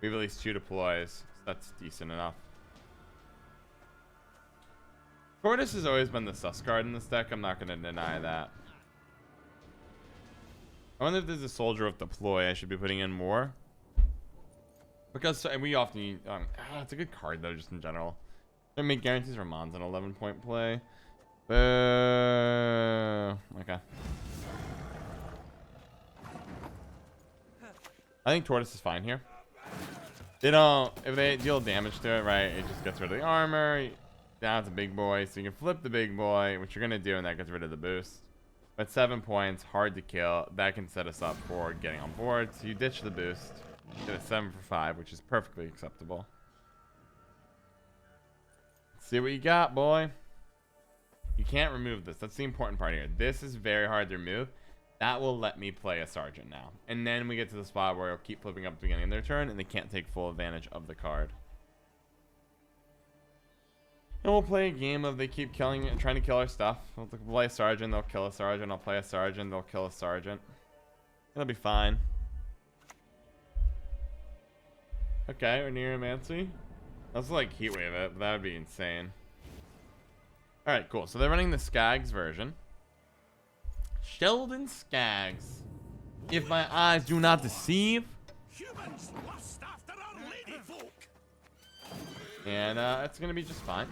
We have at least 2 deploys, so that's decent enough. Tortoise has always been the sus card in this deck. I'm not going to deny that. I wonder if there's a soldier with deploy I should be putting in more. Because we often use, it's a good card though, just in general. They make guarantees Ramon's an 11-point play. Okay. I think Tortoise is fine here. They don't, if they deal damage to it, right, it just gets rid of the armor. Now it's a big boy, so you can flip the big boy, which you're going to do, and that gets rid of the boost. But 7 points, hard to kill. That can set us up for getting on board. So you ditch the boost. Get a 7 for 5, which is perfectly acceptable. Let's see what you got, boy. You can't remove this. That's the important part here. This is very hard to remove. That will let me play a Sergeant now. And then we get to the spot where it'll keep flipping up at the beginning of their turn, and they can't take full advantage of the card. And we'll play a game of they keep killing and trying to kill our stuff. We'll play a Sergeant, they'll kill a Sergeant. I'll play a Sergeant, they'll kill a Sergeant. It'll be fine. Okay, we're near Amancy. Let's like Heatwave it, but that would be insane. Alright, cool. So they're running the Skags version. Sheldon Skags. If my eyes do not deceive. Humans lust after our lady folk. And it's gonna be just fine.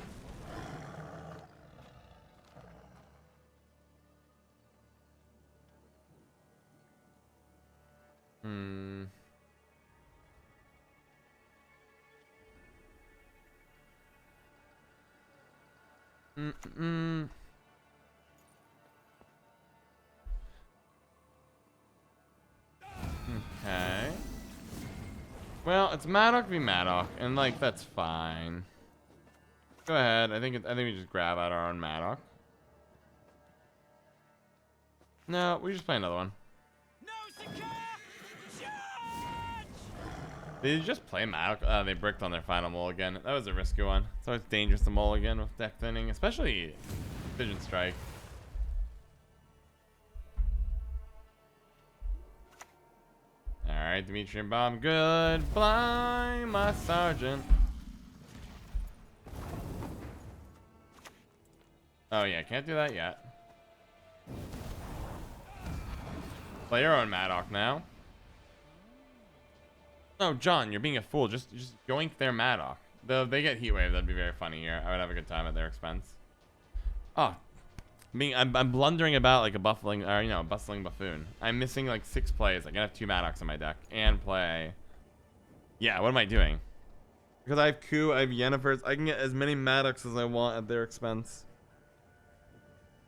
Okay. Well, it's Madoc v Madoc, and like that's fine. Go ahead. I think we just grab out our own Madoc. No, we just play another one. No, secure! They just play Madoc. They bricked on their final mulligan. That was a risky one. It's always dangerous to mulligan with deck thinning, especially Vision Strike. Alright, Dimitri and Bomb. Goodbye, my Sergeant. Oh yeah, can't do that yet. Play your own Madoc now. No, John, you're being a fool. Just yoink their Madoc. Though they get Heatwave, that'd be very funny here. I would have a good time at their expense. Oh, I'm blundering about like a bustling buffoon. I'm missing like 6 plays. I can have 2 Madocs in my deck and play. Yeah, what am I doing? Because I have Coup, I have Yennefer's. I can get as many Madocs as I want at their expense.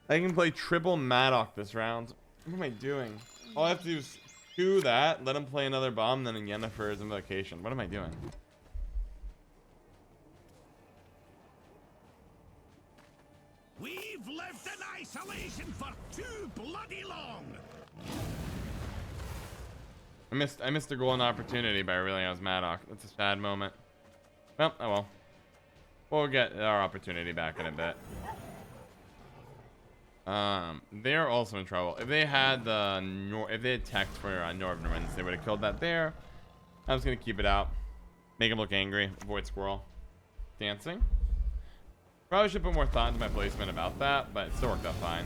I can play triple Madoc this round. What am I doing? All I have to do is Coup that, let him play another bomb, then a Yennefer's Invocation. What am I doing? We've lived in isolation for too bloody long. I missed a golden opportunity by reeling out Madoc. That's a sad moment. Well, oh well. We'll get our opportunity back in a bit. They're also in trouble. If they had teched for Northernwinds, they would have killed that there. I'm just gonna keep it out. Make him look angry. Avoid squirrel. Dancing. Probably should put more thought into my placement about that, but it still worked out fine.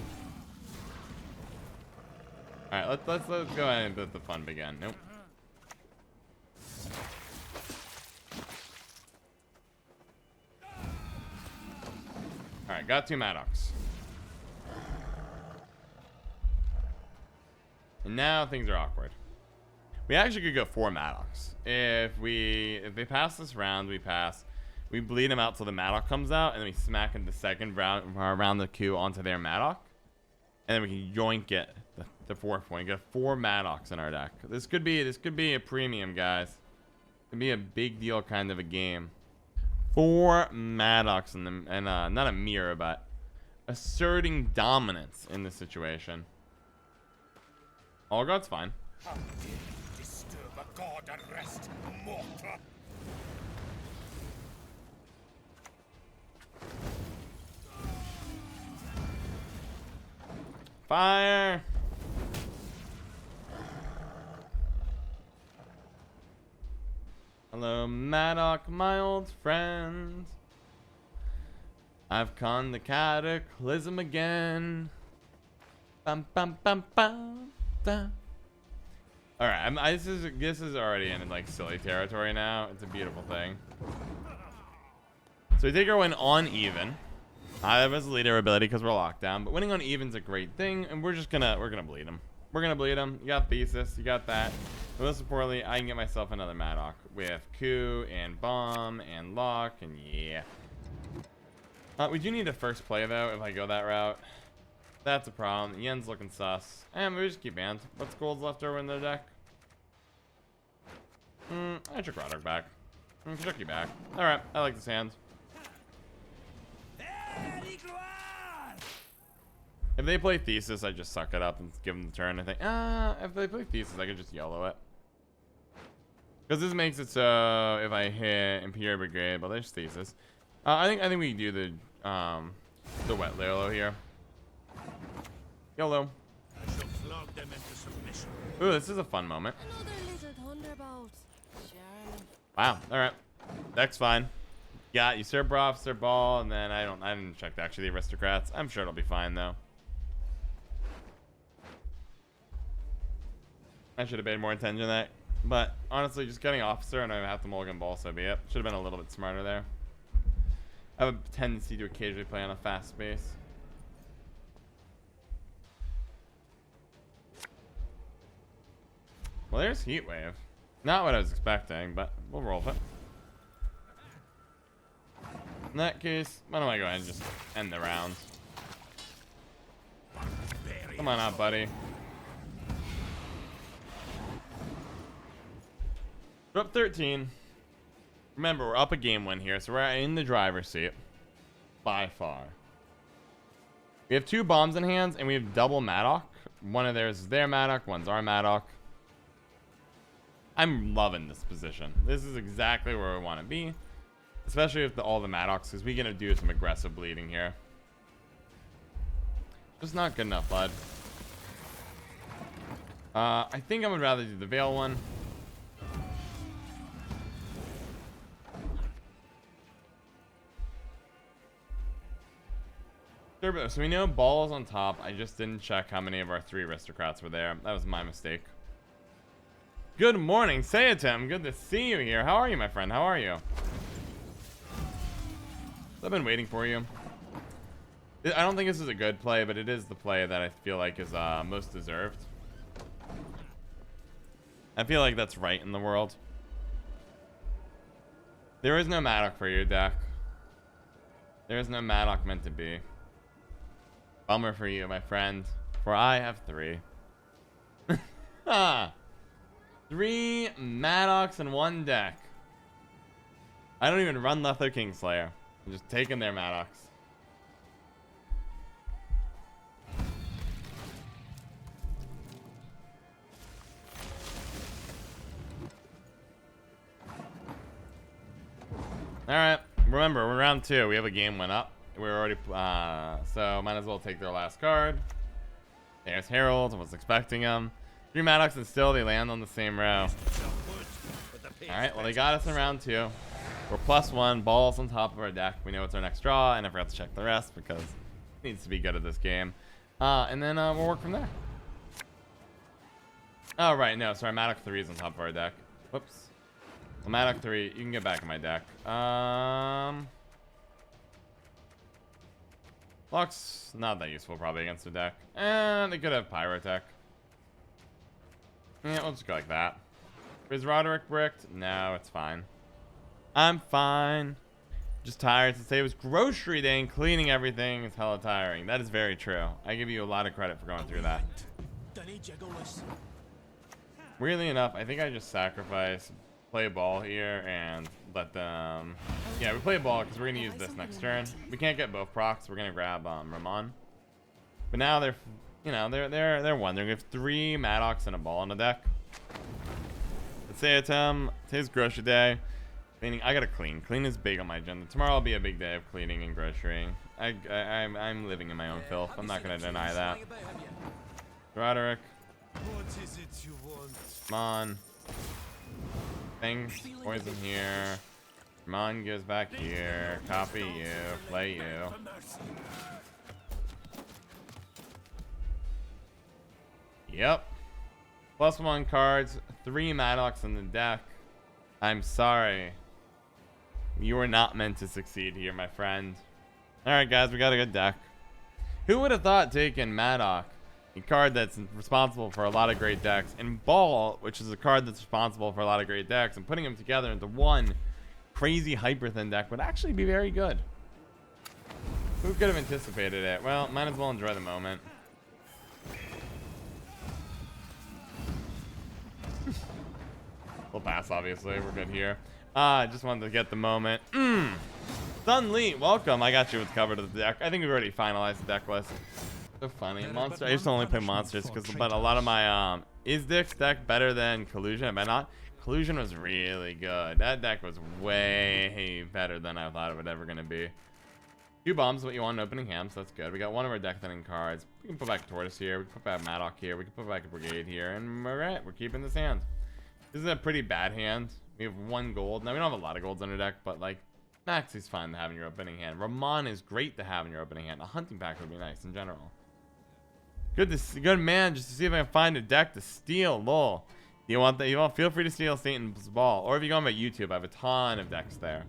Alright, let's go ahead and let the fun begin. Nope. Alright, got 2 Madocs. And now things are awkward. We actually could go 4 Madocs. If they pass this round, we pass. We bleed them out till the Madoc comes out, and then we smack in the second round around the Q onto their Madoc. And then we can yoink it the 4th point. Get 4 Madocs in our deck. This could be a premium, guys. It could be a big deal kind of a game. 4 Madocs in them, and not a mirror, but asserting dominance in this situation. All God's fine. How dare you disturb a god at rest, mortal? Fire! Hello, Madoc, my old friend. I've conned the cataclysm again. Bum bum bum bum. Da. All right, this is already in like silly territory now. It's a beautiful thing. So we take our win on even. I have as a leader ability because we're locked down, but winning on even's a great thing, and we're gonna bleed him. We're gonna bleed him. You got Thesis, you got that. But most importantly, I can get myself another Madoc with Coup and Bomb and Lock, and yeah. We do need a first play though if I go that route. That's a problem. Yen's looking sus. And we just keep banned. What's gold's left over in the deck? I took Roderick back. Took you back. Alright, I like this hand. If they play Thesis, I just suck it up and give them the turn. I think, if they play Thesis, I can just yellow it. Because this makes it so if I hit Imperial Brigade, but there's Thesis. I think we can do the Wett Lilo here. YOLO. I shall flog them into submission. Ooh, this is a fun moment. Another little thunderbolt. Charmin. Wow. All right. Deck's fine. Got Usurper, Officer, Ball, and then I didn't check actually the Aristocrats. I'm sure it'll be fine though. I should have paid more attention to that. But honestly, just getting Officer and I have to mulligan Ball, so be it. Should have been a little bit smarter there. I have a tendency to occasionally play on a fast space. Well, there's Heatwave. Not what I was expecting, but we'll roll it. In that case, why don't I go ahead and just end the round? Come on out, buddy. We're up 13. Remember, we're up a game win here, so we're in the driver's seat. By far. We have 2 bombs in hands, and we have double Madoc. One of theirs is their Madoc, one's our Madoc. I'm loving this position. This is exactly where we want to be. Especially with all the Madocs, because we're going to do some aggressive bleeding here. Just not good enough, bud. I think I would rather do the Veil one. So we know Ball's on top. I just didn't check how many of our 3 Aristocrats were there. That was my mistake. Good morning, Sayatim. Good to see you here. How are you, my friend? How are you? I've been waiting for you. I don't think this is a good play, but it is the play that I feel like is most deserved. I feel like that's right in the world. There is no Madoc for your deck. There is no Madoc meant to be. Bummer for you, my friend. For I have 3. 3 Madocs in one deck. I don't even run Letho Kingslayer. I'm just taking their Madocs. Alright, remember, we're round 2. We have a game went up. We're already, so might as well take their last card. There's Herald. I was expecting them. 3 Madocs and still they land on the same row. Alright, well they got us in round 2. We're +1, balls on top of our deck. We know it's our next draw, and I forgot to check the rest because it needs to be good at this game. And then we'll work from there. Oh, right, no, sorry, Madoc 3 is on top of our deck. Whoops. Well, Madoc 3, you can get back in my deck. Luck's not that useful probably against the deck. And they could have Pyrotech. Yeah, we'll just go like that. Is Roderick bricked? No, it's fine. I'm fine. Just tired. Since it was grocery day and cleaning everything is hella tiring. That is very true. I give you a lot of credit for going through that. Weirdly enough, I think I just sacrifice, play ball here, and let them... Yeah, we play ball because we're going to use this next turn. We can't get both procs. We're going to grab Ramon. But now they're, you know, they're one. They're going to have 3 Madocs and a ball on the deck. Let's say it's today's grocery day. Cleaning. I gotta clean. Clean is big on my agenda. Tomorrow will be a big day of cleaning and grocerying. I'm living in my own filth. I'm not gonna deny that. Roderick. What is it you want? Come on. Things. Poison here. Ramon goes back here. Copy you. Play you. Yep. +1 cards. 3 Madocs in the deck. I'm sorry. You were not meant to succeed here, my friend. Alright, guys, we got a good deck. Who would have thought taking Madoc, a card that's responsible for a lot of great decks, and Ball, which is a card that's responsible for a lot of great decks, and putting them together into one crazy hyper thin deck would actually be very good. Who could have anticipated it? Well, might as well enjoy the moment. We'll pass, obviously. We're good here. I just wanted to get the moment. Sun Lee, welcome. I got you with cover to the deck. I think we've already finalized the deck list. So funny. Monster. I used to only play monsters because, but a lot of my is this deck better than Collusion? Am I not? Collusion was really good. That deck was way better than I thought it would ever gonna be. 2 bombs, what you want in opening hand, so that's good. We got one of our deck thinning cards. We can put back Tortoise here. We can put back Madoc here. We can put back a Brigade here, and we're right. We're keeping this hand. This is a pretty bad hand. We have 1 gold. Now, we don't have a lot of golds on our deck, but, like, Max is fine to have in your opening hand. Ramon is great to have in your opening hand. A hunting pack would be nice in general. Good to see, good man, just to see if I can find a deck to steal. Lol. You want that? You want? Feel free to steal Satan's Ball. Or if you go on my YouTube, I have a ton of decks there.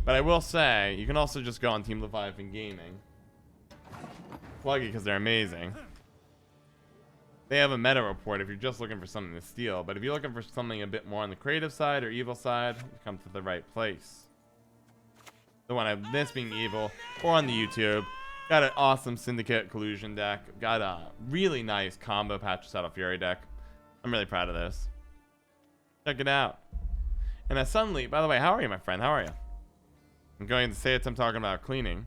But I will say, you can also just go on Team Leviathan Gaming. Plug it because they're amazing. They have a meta report if you're just looking for something to steal. But if you're looking for something a bit more on the creative side or evil side, you come to the right place. The one of this being evil, or on the YouTube. Got an awesome Syndicate Collusion deck. Got a really nice combo Patricidal Fury deck. I'm really proud of this. Check it out. And Sunleap, by the way, how are you, my friend? How are you? I'm going to say it. I'm talking about cleaning.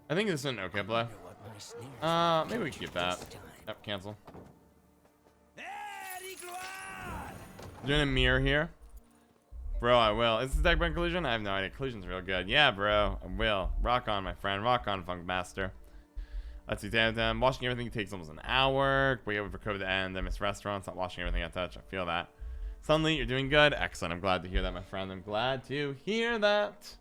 I think this is an okay play. Maybe we can keep that. Yep, cancel. Doing a mirror here. Bro, I will. Is this deck by Collusion? I have no idea. Collusion's real good. Yeah, bro. I will. Rock on, my friend. Rock on, Funk Master. Let's see. Damn. Washing everything takes almost an hour. We wait for COVID to end. I miss restaurants. Not washing everything I touch. I feel that. Suddenly, you're doing good. Excellent. I'm glad to hear that, my friend. I'm glad to hear that.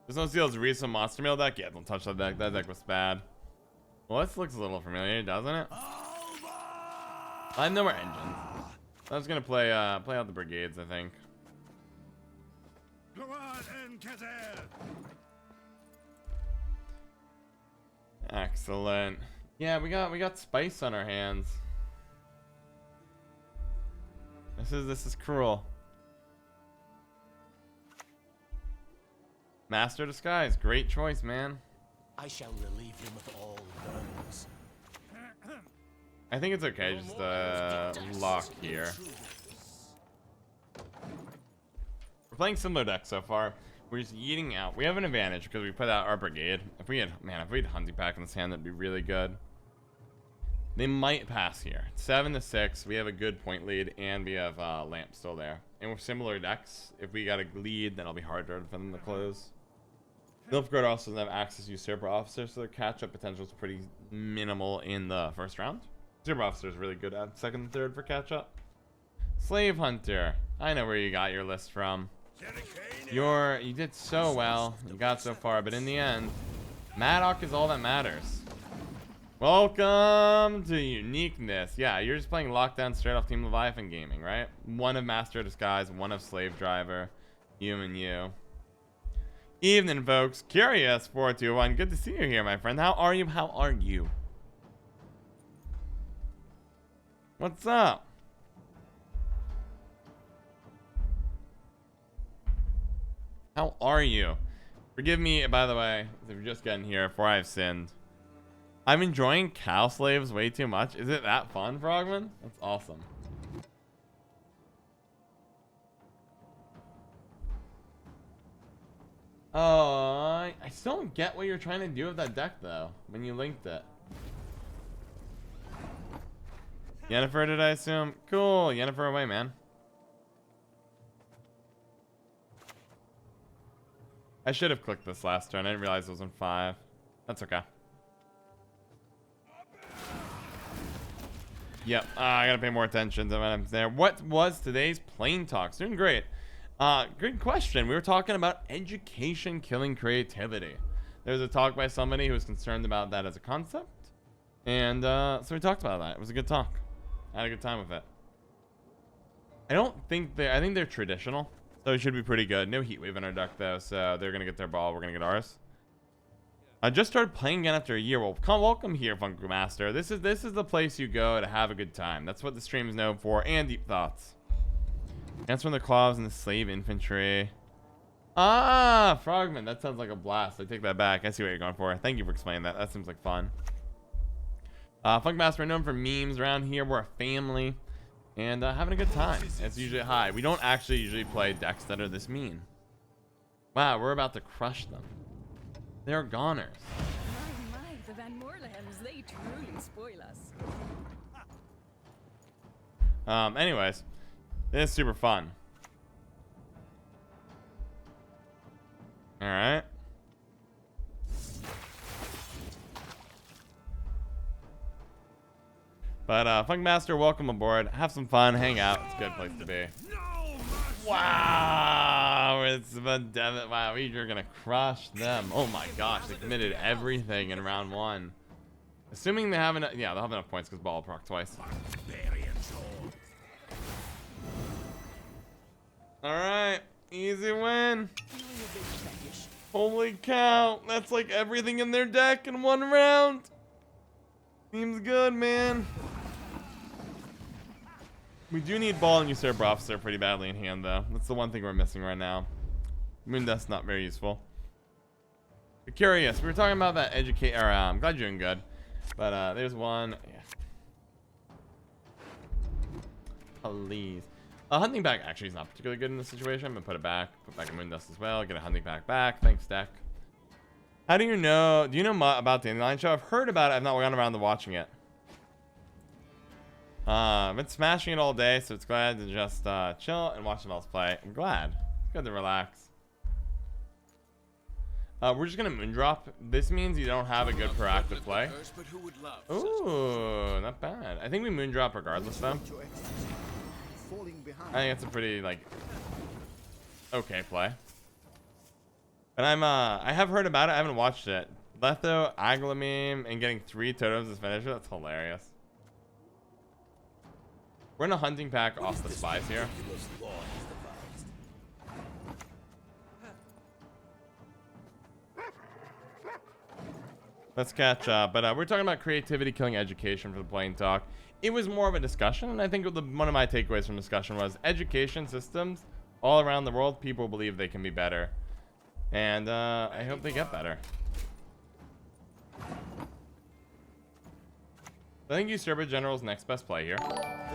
There's no Seal's recent monster meal deck. Yeah, don't touch that deck. That deck was bad. Well, this looks a little familiar, doesn't it? I know we're engines. I was gonna play out the brigades, I think. Excellent. Yeah, we got spice on our hands. This is cruel. Master Disguise, great choice, man. I shall relieve them of all burns. I think it's okay, just lock here. We're playing similar decks so far. We're just eating out. We have an advantage because we put out our brigade. If we had Hunting Pack in this hand, that'd be really good. They might pass here. 7-6. We have a good point lead, and we have Lamp still there. And we're similar decks. If we got a lead, then it'll be harder for them to close. Nilfgaard also doesn't have access to Usurper Officer, so their catch-up potential is pretty minimal in the first round. Usurper Officer is really good at second and third for catch-up. Slave Hunter. I know where you got your list from. You did so well. You got so far, but in the end, Madoc is all that matters. Welcome to Uniqueness. Yeah, you're just playing Lockdown straight off Team Leviathan Gaming, right? One of Master Disguise, one of Slave Driver, you and you. Evening, folks. Curious 421. Good to see you here, my friend. How are you? How are you? What's up? How are you? Forgive me, by the way, if you're just getting here, for I've sinned. I'm enjoying cow slaves way too much. Is it that fun, Frogman? That's awesome. Oh, I still don't get what you're trying to do with that deck, though, when you linked it. Yennefer, did I assume? Cool, Yennefer away, man. I should have clicked this last turn. I didn't realize it was on 5. That's okay. Yep, I gotta pay more attention to when I'm there. What was today's Plain Talks? Doing great. Good question. We were talking about education killing creativity. There was a talk by somebody who was concerned about that as a concept. And so we talked about that. It was a good talk. I had a good time with it. I think they're traditional. So it should be pretty good. No Heatwave in our deck, though, so they're going to get their ball. We're going to get ours. I just started playing again after a year. Well, welcome here, Funko Master. This is the place you go to have a good time. That's what the stream is known for, and deep thoughts. That's from the claws and the slave infantry. Ah, Frogman. That sounds like a blast. I take that back. I see what you're going for. Thank you for explaining that. That seems like fun. Funko Master, we're known for memes around here. We're a family. And having a good time. It's usually high. We don't actually usually play decks that are this mean. Wow, we're about to crush them. They're goners. My, the Van Moorlehems, they truly spoil us. Anyways, this is super fun. All right. But Funkmaster, welcome aboard. Have some fun, hang out. It's a good place to be. Wow, it's Devin. Wow, you're gonna crush them. Oh my gosh, they committed everything in round 1. Assuming they have enough, yeah, they'll have enough points because Ball proc twice. All right, easy win. Holy cow, that's like everything in their deck in 1 round. Seems good, man. We do need Ball and Usurper Officer pretty badly in hand, though. That's the one thing we're missing right now. Moondust's not very useful. But curious, we were talking about that I'm glad you're doing good. But there's one. Yeah. Please. Hunting Pack actually is not particularly good in this situation. I'm gonna put it back. Put back a Moondust as well. Get a Hunting Pack back. Thanks, deck. How do you know? Do you know about the Dandelion Show? I've heard about it. I've not gone around to watching it. I've been smashing it all day, so it's glad to just chill and watch it all play. I'm glad. It's good to relax. We're just gonna Moondrop. This means you don't have a good proactive play. Ooh, not bad. I think we Moondrop regardless, though. I think it's a pretty, like, okay play. But I have heard about it. I haven't watched it. Letho, Aglameme, and getting 3 totems as finisher. That's hilarious. We're in a hunting pack off the spies here. Let's catch up. But we're talking about creativity killing education for the Plain Talk. It was more of a discussion, and I think one of my takeaways from discussion was education systems all around the world, people believe they can be better. And I hope they get better. I think Usurper General's next best play here.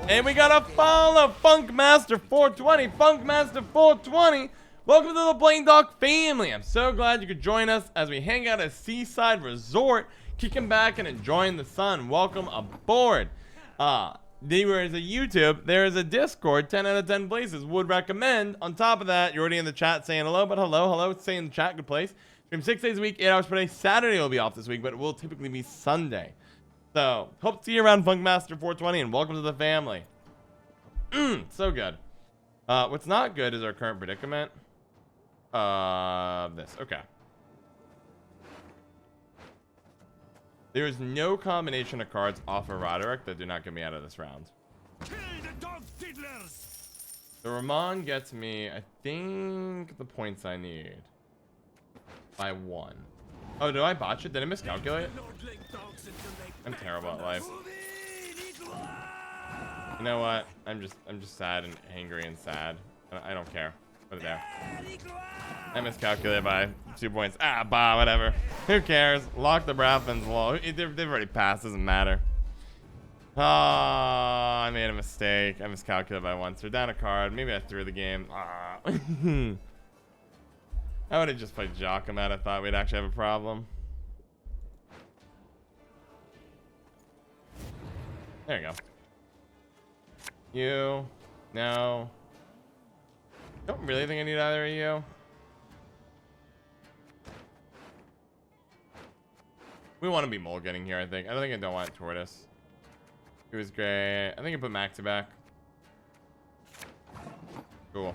And we got a follow! Funkmaster 420! Funkmaster 420! Welcome to the Plain Talk family! I'm so glad you could join us as we hang out at a seaside resort, kicking back and enjoying the sun. Welcome aboard! There is a YouTube, there is a Discord, 10 out of 10 places. Would recommend. On top of that, you're already in the chat saying hello, but hello, say in the chat, good place. Stream 6 days a week, 8 hours per day. Saturday will be off this week, but it will typically be Sunday. So, hope to see you around Funkmaster 420, and welcome to the family. So good. What's not good is our current predicament. This. Okay. There is no combination of cards off of Roderick that do not get me out of this round. Kill the dog fiddlers! The Ramon gets me, I think, the points I need. By 1. Oh, did I botch it? Did I miscalculate? I'm terrible at life. You know what? I'm just sad and angry and sad. I don't care. Put it there. I miscalculated by 2 points. Whatever. Who cares? Lock the Braffins low. They've already passed. Doesn't matter. Oh, I made a mistake. I miscalculated by 1. So we're down a card. Maybe I threw the game. I would have just played Joachim out. I thought we'd actually have a problem. There you go. You. No. Don't really think I need either of you. We want to be mole getting here, I think. I don't think I don't want Tortoise. It was great. I think I put Maxi back. Cool.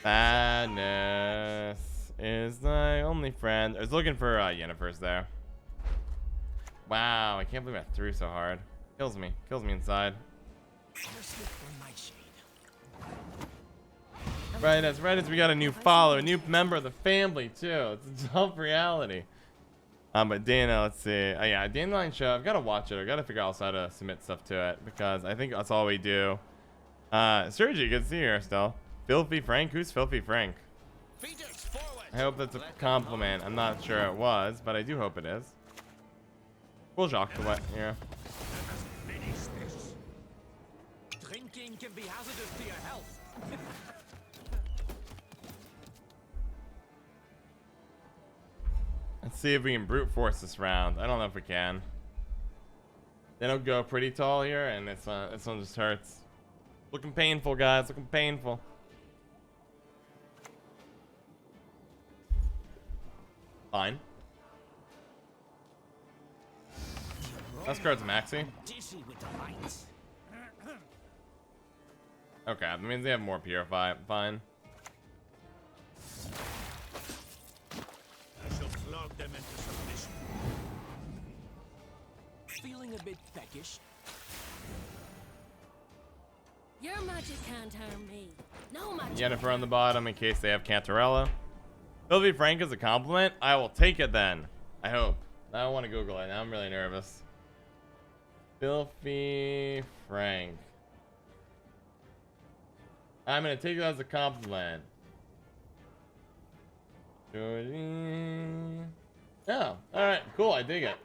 Sadness is my only friend. I was looking for Yennefer's there. Wow, I can't believe I threw so hard. Kills me inside. Right as we got a new follower, a new member of the family too. It's a tough reality. But Dana, let's see. Yeah, Dandelion Show. I've got to watch it. I've got to figure out how to submit stuff to it because I think that's all we do. Sergi, good to see you here still. Filthy Frank? Who's Filthy Frank? I hope that's a compliment. I'm not sure it was, but I do hope it is. We'll Jacques the Wett here. Drinking can be hazardous to your health. Let's see if we can brute force this round. I don't know if we can. They don't go pretty tall here, and this one just hurts. Looking painful, guys. Looking painful. Fine. Last card's Maxi. Okay, that means they have more Purify. Fine. I shall flog them into submission. Feeling a bit peckish. Your magic can't harm me. No magic. Yennefer on the bottom in case they have Cantarella. Filthy Frank is a compliment. I will take it then. I hope. I don't want to Google it. Now I'm really nervous. Filthy Frank. I'm going to take it as a compliment. Oh, alright. Cool. I dig it.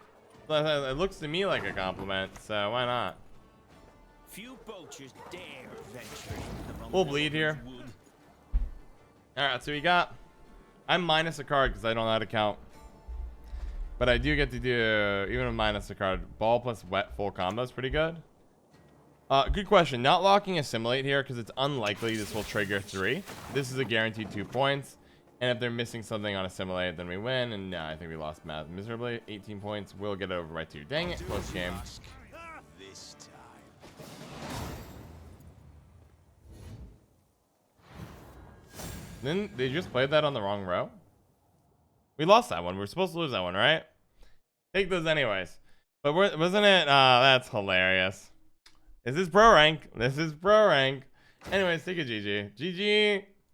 It looks to me like a compliment, so why not? Few poachers dare venture into the We'll bleed here. Alright, so we got... I'm minus a card because I don't know how to count. But I do get to do, even with minus a card, Ball plus Wett full combo is pretty good. Good question. Not locking Assimilate here because it's unlikely this will trigger 3. This is a guaranteed 2 points. And if they're missing something on Assimilate, then we win. And no, I think we lost math miserably. 18 points. We'll get it over right to you. Dang it. Close game. This time. Then they just played that on the wrong row. We lost that one. We were supposed to lose that one, right? Take those anyways. But wasn't it? That's hilarious. This is pro rank. This is pro rank. Anyways, take a GG. GG.